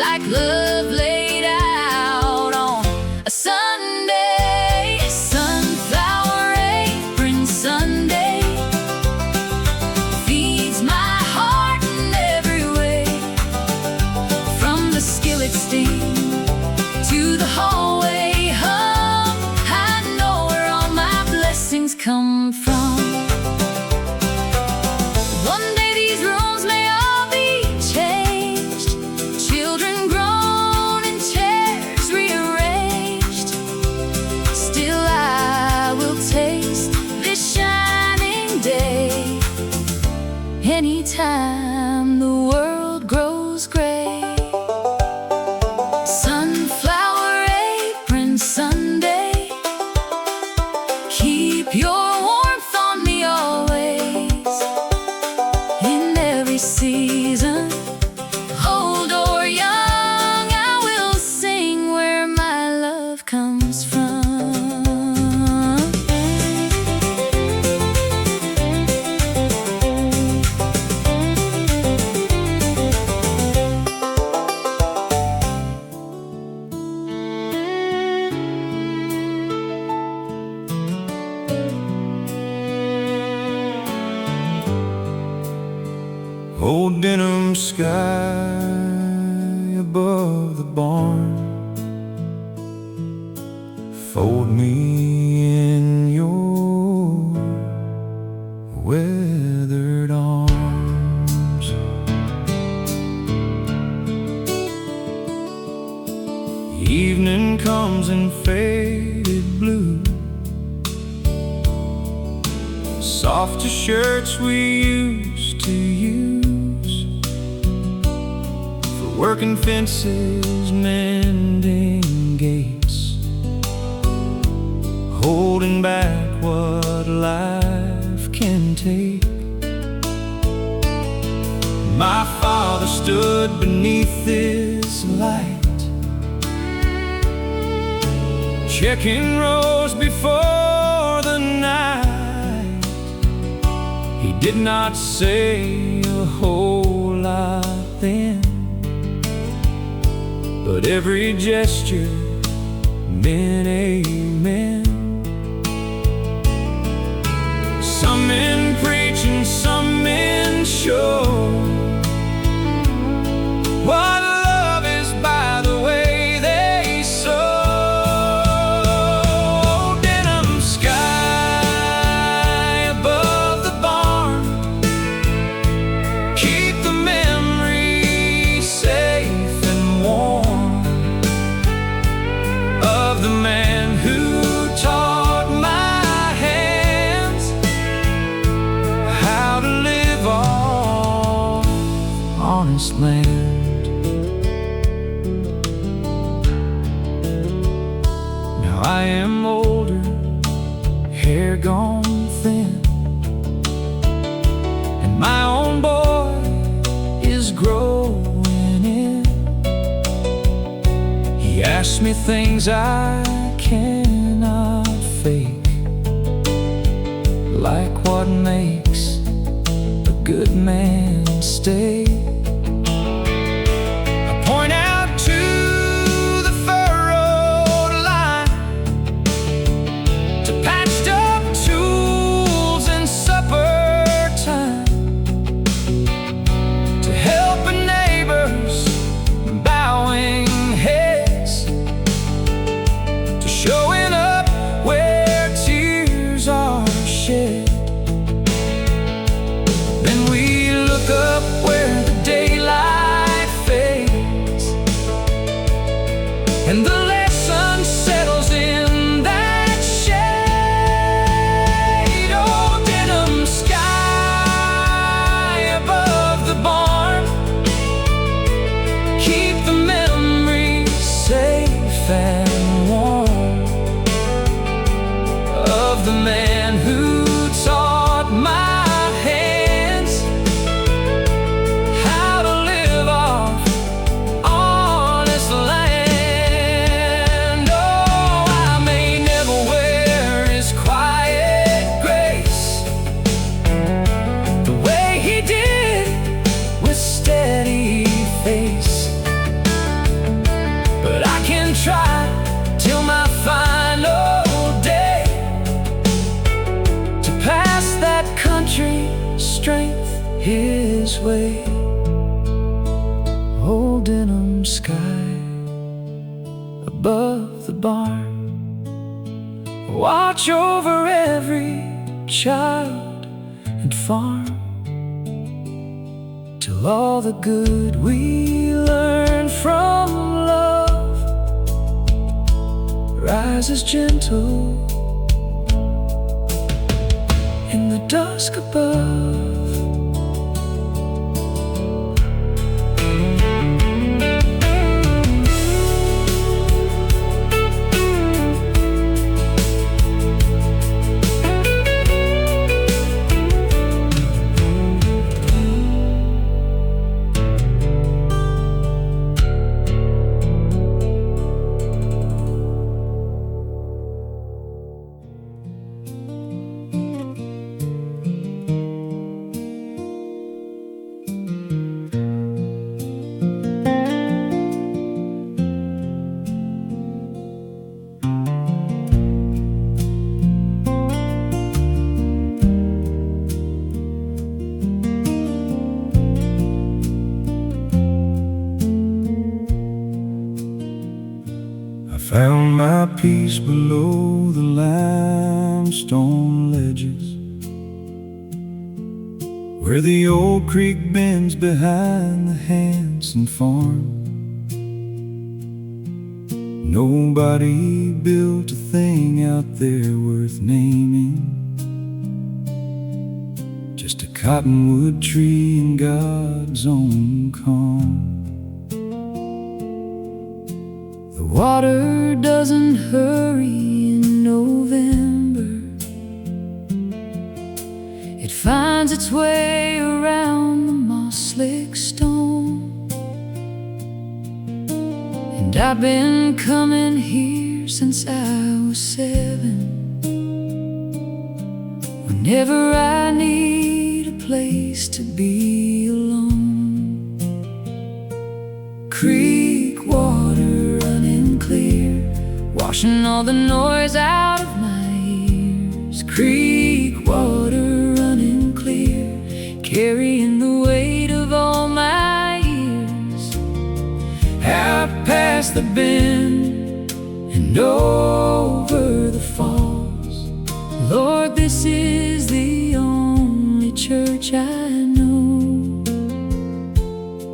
C: like love laid out on a Sunday. Sunflower apron Sunday feeds my heart in every way. From the skillet steam to the hallway hum, I know where all my blessings come from. One day these rooms may all be changed, children grown and chairs rearranged. Still I will taste this shining day anytime the world grows gray. Sunflower apron Sunday, keep your warmth on me always. In every season, old or young, I will sing where my love comes from.
A: Old denim sky above the barn, fold me in your weathered arms. Evening comes in faded blue, softer shirts we used to use, for working fences, mending gates, holding back what life can take. My father stood beneath this light, checking rows before the night. He did not say a whole lot then, but every gesture meant amen. Some men preach and some men show what love is by the way they sow. Denim sky above the barn, promised land. Now I am older, hair gone thin, and my own boy is growing in. He asks me things I cannot fake, like what makes a good man stay. I point out to the furrowed line, to patched up tools and supper time, to helping neighbors, bowing heads, to showing up where tears are shed. Then we look up where the daylight fades, and the lesson settles in that shade. Oh, denim sky above the barn, keep the memories safe and warm of the man who taught my hands how to live off honest land. Oh, I may never wear his quiet grace the way he did with steady face, but I can try till my final day to pass that country strength his way. Old denim sky above the barn, watch over every child and farm, till all the good we learn from love rises gentle in the dusk above. Found my peace below the limestone ledges, where the old creek bends behind the Hanson farm. Nobody built a thing out there worth naming, just a cottonwood tree in God's own calm. The water doesn't hurry in November, it finds its way around the moss-slick stone. And I've been coming here since I was 7. Whenever I need a place to be alone, creek water running clear, washing all the noise out of my ears. Creek water running clear, carrying the weight of all my years. Out past the bend and over the falls, Lord, this is the only church I know,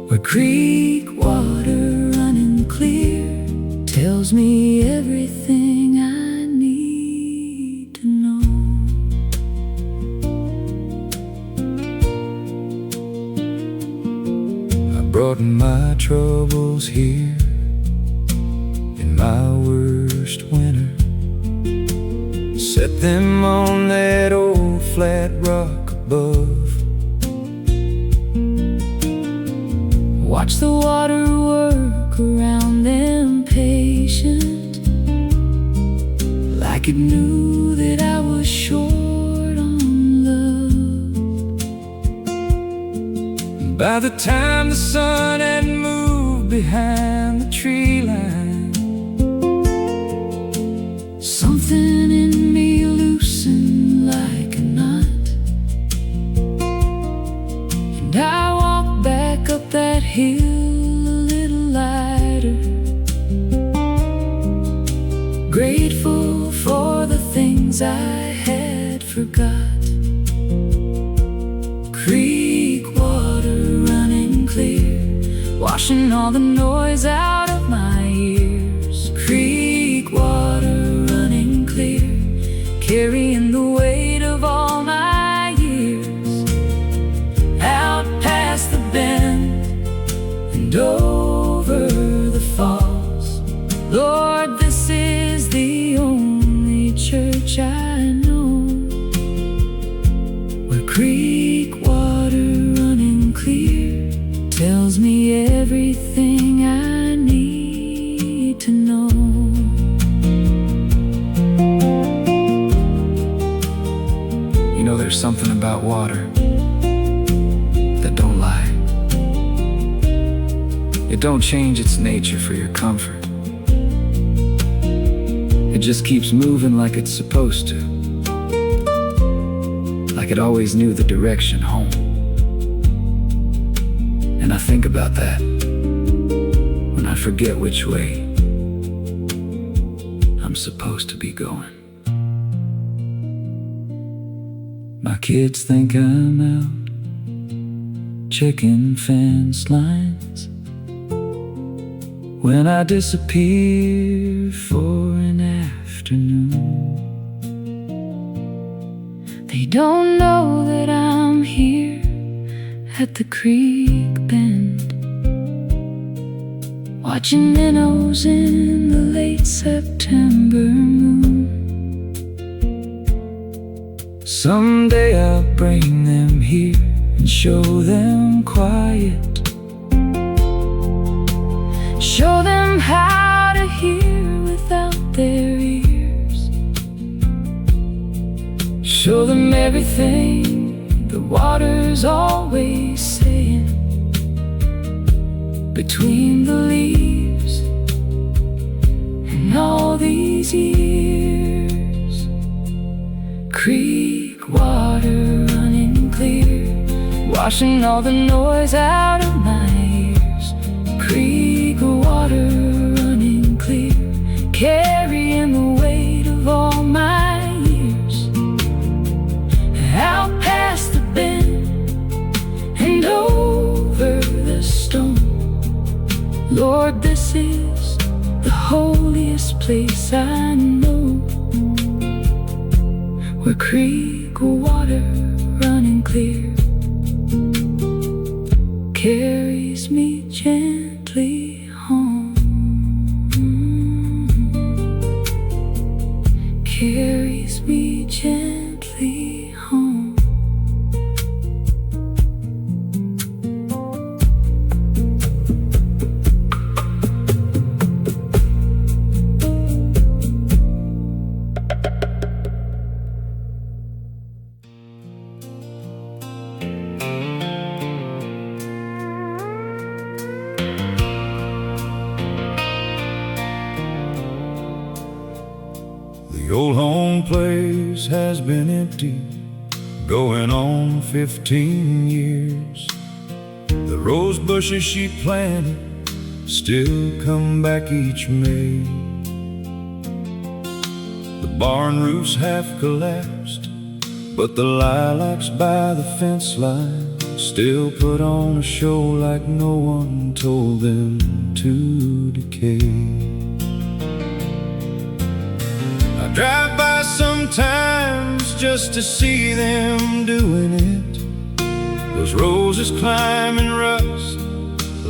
A: where creek water running clear tells me everything I need to know. brought my troubles here in my worst winter. Set them on that old flat rock above.
C: Watch the water work around them patient, like it knew that I was short on love.
A: By the time the sun had moved behind the tree line,
C: something in me loosened like a knot, and I walked back up that hill a little lighter, grateful for the things I had forgot. Creek water running clear, washing all the noise out of my ears. Creek water running clear, carrying the weight of all my years. Out past the bend and over the falls, Lord, this is the only church I know, where creek water running clear tells me everything I need to know.
A: you know there's something about water that don't lie. It don't change its nature for your comfort. It just keeps moving like it's supposed to, like it always knew the direction home. And I think about that when I forget which way I'm supposed to be going. My kids think I'm out checking fence lines when I disappear for an afternoon.
C: They don't know that I'm here at the creek bend, watching minnows in the late September moon.
A: Someday I'll bring them here and show them quiet,
C: show them how to hear without their ears,
A: show them everything the water's always saying between the leaves and all these years. Creek water running clear, washing all the noise out of my ears. Creek water running clear, carrying the weight of all my years. Out past the bend and over the stone, Lord, this is the holiest place I know, where creek water running clear carries me gently home, carries me gently home. The old home place has been empty, going on 15 years. The rose bushes she planted still come back each May. The barn roof's half collapsed, but the lilacs by the fence line still put on a show like no one told them to decay. I drive by sometimes just to see them doing it. Those roses climbing rust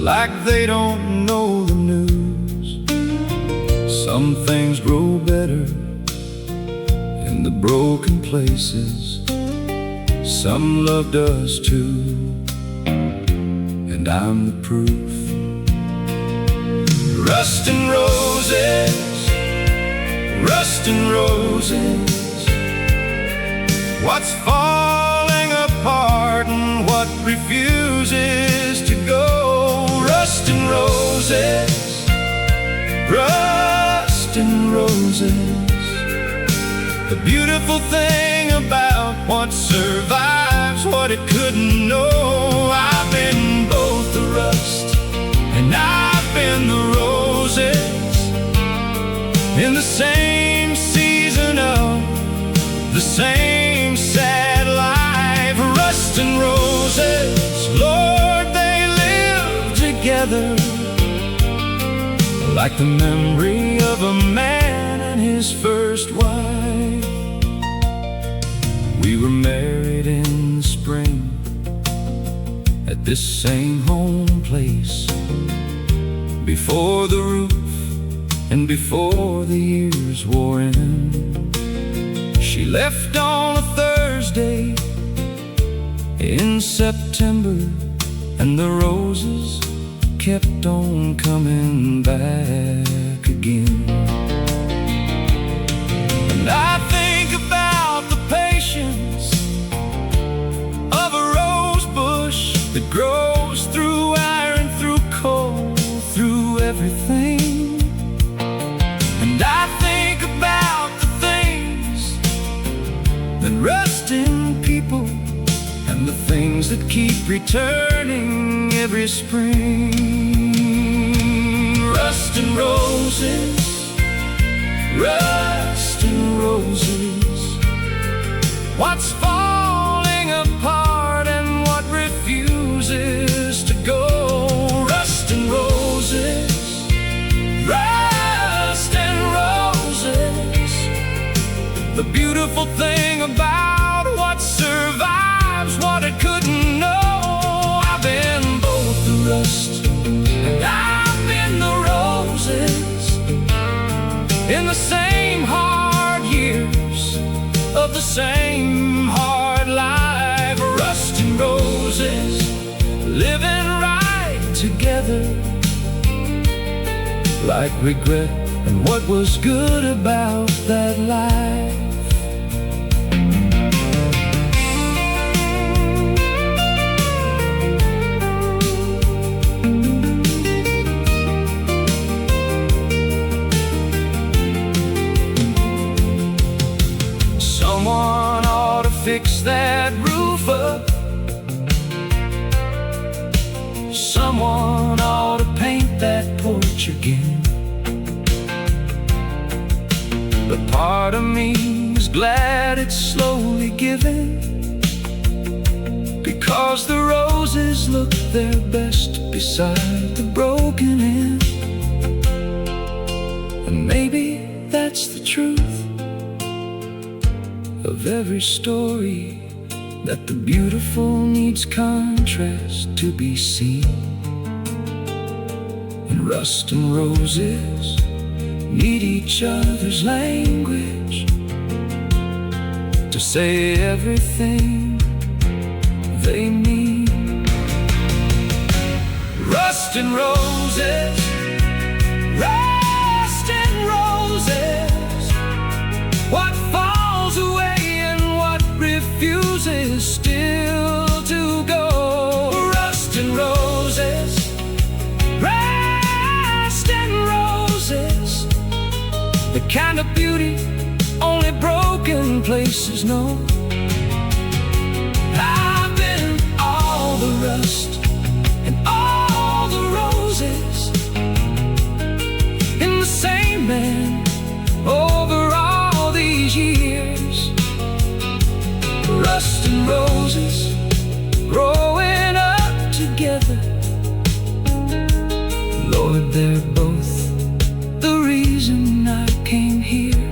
A: like they don't know the news. Some things grow better in the broken places. Some loved us too, and I'm the proof. Rust and roses, rust and roses. What's falling apart and what refuses to go? Rust and roses, rust and roses. The beautiful thing about what survives what it couldn't know. I've been both the rust and I've been the roses, in the same season of the same sad life. Rust and roses, Lord, they live together, like the memory of a man and his first wife. We were married in the spring at this same home place, before the roof and before the years wore in. She left on a Thursday in September, and the roses kept on coming back again. And I think about the patience of a rose bush that grows through iron, through coal, through everything. And I think about the things that rust in people, and the things that keep returning every spring. Rust and roses, rust and roses. What's falling apart and what refuses to go? Rust and roses, rust and roses. The beautiful thing about what survives what it couldn't know. I've been both the rust and I've been the roses, in the same hard years of the same hard life. Rust and roses, living right together, like regret and what was good about that life. Someone ought to fix that roof up. Someone ought to paint that porch again. But part of me is glad it's slowly giving, because the roses look their best beside the broken end. And maybe that's the truth of every story, that the beautiful needs contrast to be seen. And rust and roses need each other's language to say everything they mean. Rust and roses, rust and roses. What falls away and what refuses still to go. Rust and roses, rust and roses. The kind of beauty only broken places know. I've been all the rust and all the roses, in the same man over all these years. Rust and roses growing up together. Lord, they're both the reason I came here.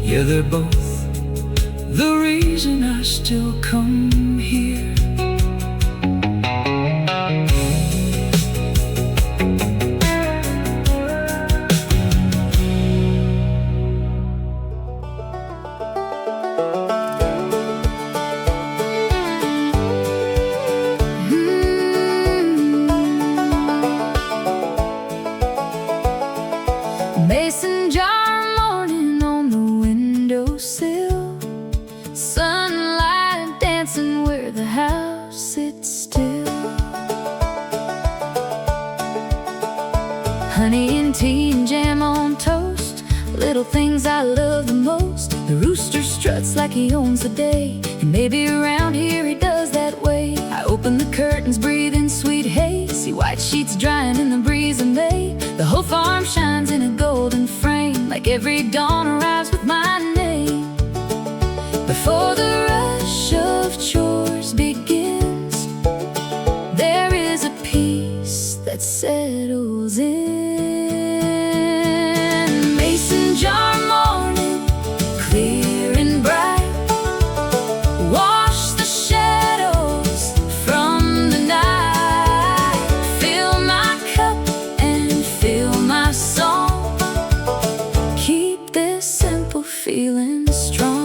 A: Yeah, they're both the reason I still come here.
C: house sits still. Honey and tea and jam on toast, little things I love the most. The rooster struts like he owns the day, and maybe around here he does that way. I open the curtains, breathe in sweet haze, see white sheets drying in the breeze of May. The whole farm shines in a golden frame, like every dawn arrives with my name. Before the rush of chores begins, there is a peace that settles in. Mason jar morning, clear and bright, wash the shadows from the night. Fill my cup and fill my song, keep this simple feeling strong.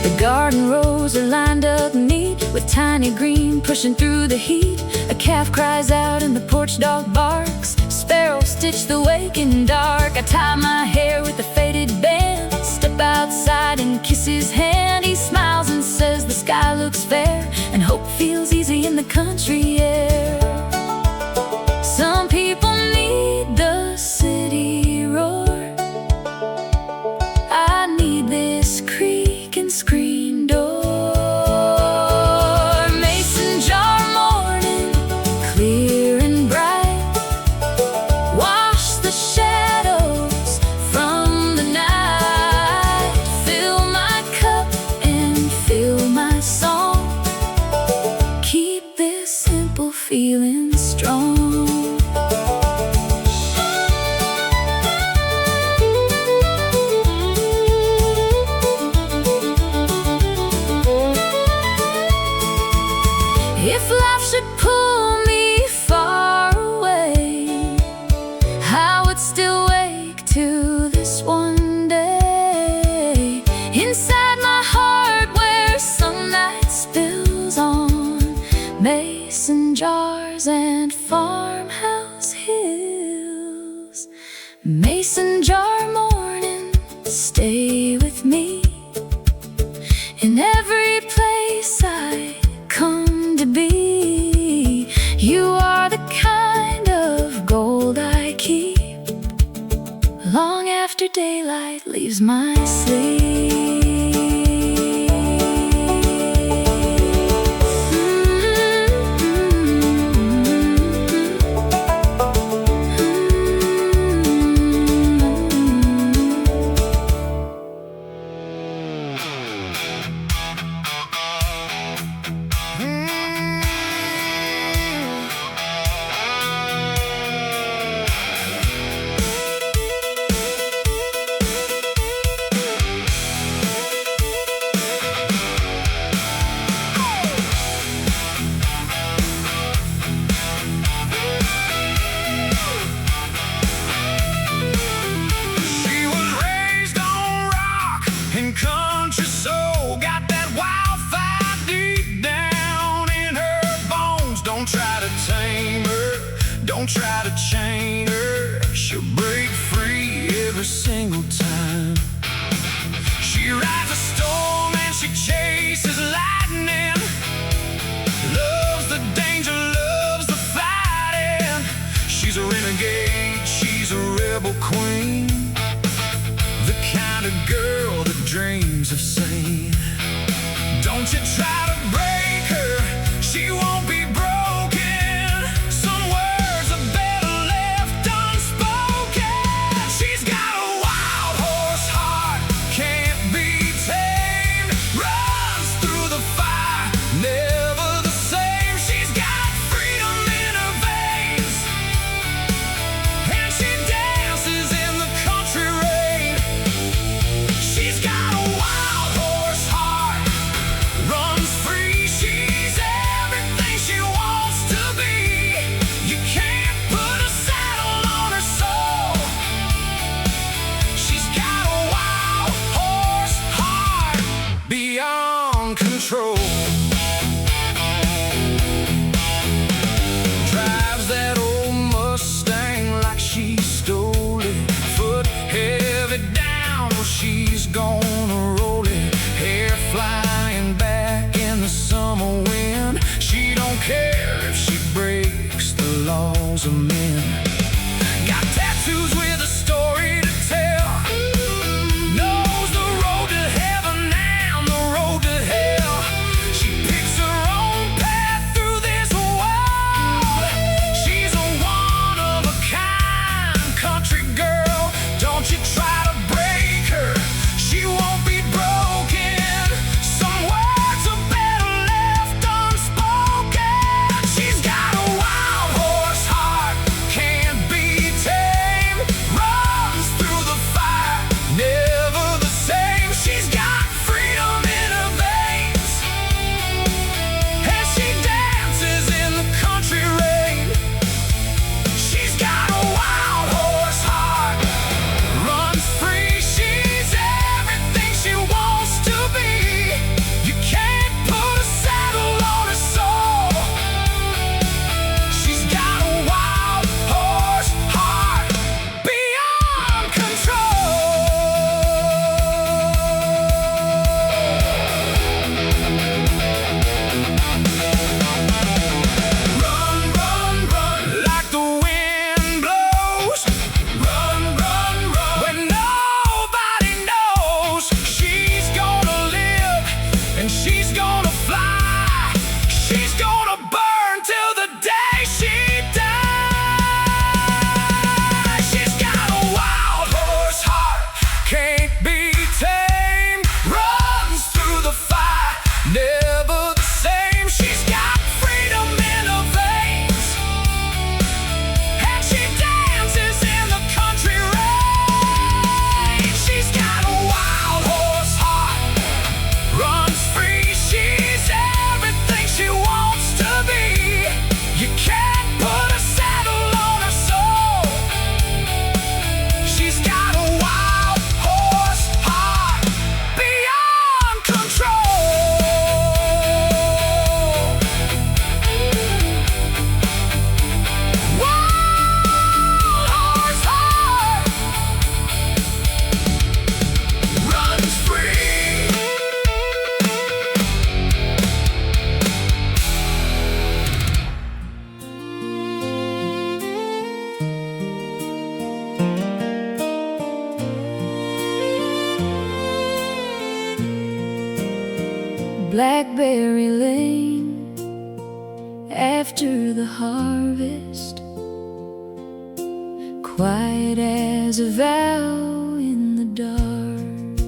C: The garden rows are lined up neat, with tiny green pushing through the heat. A calf cries out and the porch dog barks, sparrows stitch the waking dark. I tie my hair with a faded band, step outside and kiss his hand. He smiles and says the sky looks fair, and hope feels easy in the country air. Some people need the city roar, I need this creak and screen door. Mason jar morning, clear and bright, wash the shadows from the night. Fill my cup and fill my song, keep this simple feeling strong. If life should pull me far away, I would still wake to this one day. Inside my heart where sunlight spills on mason jars and farmhouse hills. Mason jar morning, stay with me in every place I come to be. You are the kind of gold I keep long after daylight leaves my sleep.
B: She was raised on rock and country soul, got that wildfire deep down in her bones. Don't try to tame her, don't try to chain her, she'll break free every single time. She rides a storm and she chases lightning, loves the danger, loves the fighting. She's a renegade, she's a rebel queen, the kind of girl that dreams of sane. Don't you try to break her, she won't be broken. Some words are better left unspoken. She's got a wild horse heart, can't be tamed, runs through the fire, never the same. She's got freedom in her veins, and she dances in
C: Blackberry Lane after the harvest, quiet as a vow in the dark.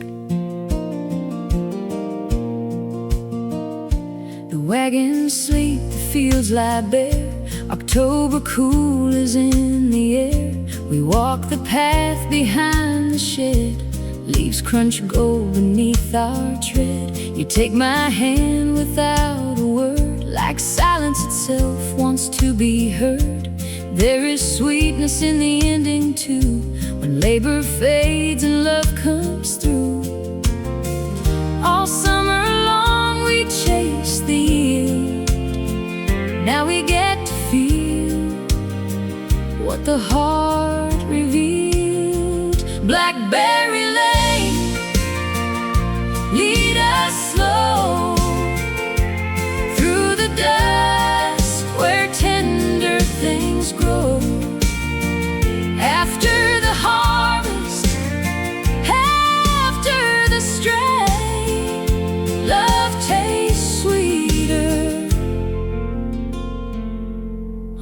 C: The wagons sleep, the fields lie bare, October cool is in the air. We walk the path behind the shed, leaves crunch gold beneath our tread. You take my hand without a word, like silence itself wants to be heard. There is sweetness in the ending too, when labor fades and love comes through. All summer long we chase the yield, now we get to feel what the heart revealed. Blackberry Lane, lead us slow through the dusk where tender things grow. After the harvest, after the strain, love tastes sweeter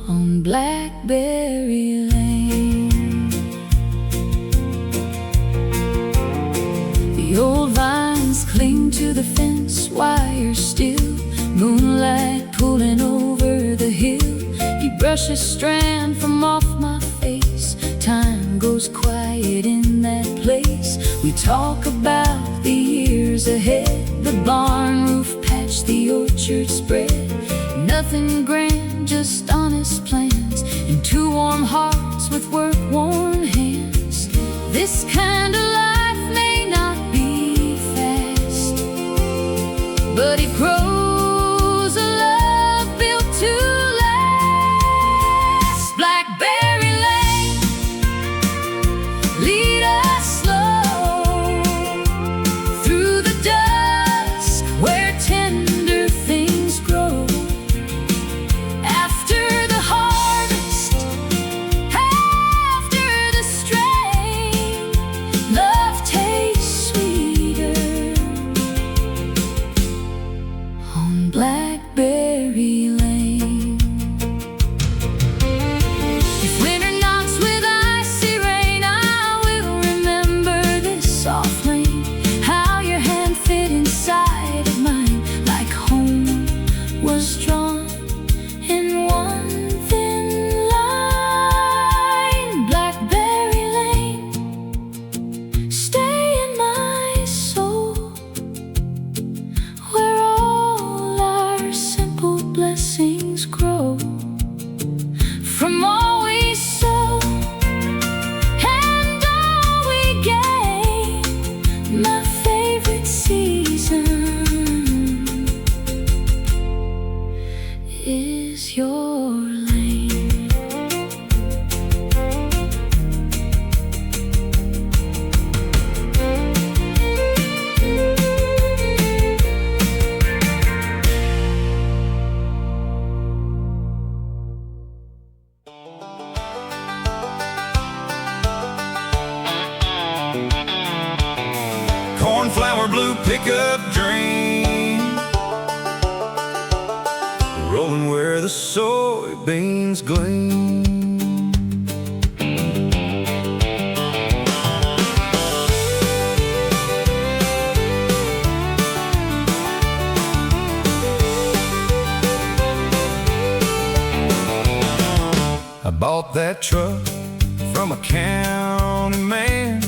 C: on Blackberry Lane. The old vines cling to the fence, wires still, moonlight pulling over the hill. He brushes strand from off my face, time goes quiet in that place. We talk about the years ahead, the barn roof patch, the orchard spread. Nothing grand, just honest plans, and two warm hearts with work-worn hands. This kind of life may not be fast, but it grows a love built to last. Blackberry Lane, lead us slow through the dusk where tender things grow. After the harvest, after the strain, love tastes sweeter on Blackberry Lane. If winter knocks with icy rain, I will remember this soft lane, how your hand fit inside of mine, like home was drawn in one thin line. Blackberry Lane, stay in my soul, where all our simple blessings grow. From all we sow and all we gain, my favorite season is your lane.
A: Cornflower blue pickup dream, rolling where the soybeans gleam. I bought that truck from a county man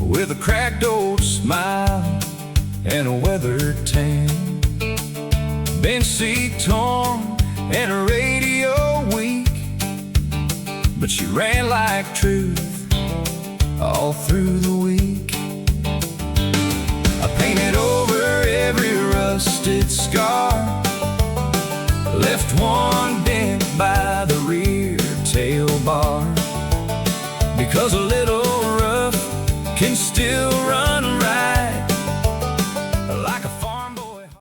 A: with a cracked old smile and a weathered tan. Bench seat torn and a radio weak, but she ran like truth all through the week. I painted over every rusted scar, left one dent by the rear tail bar, because a little rough can still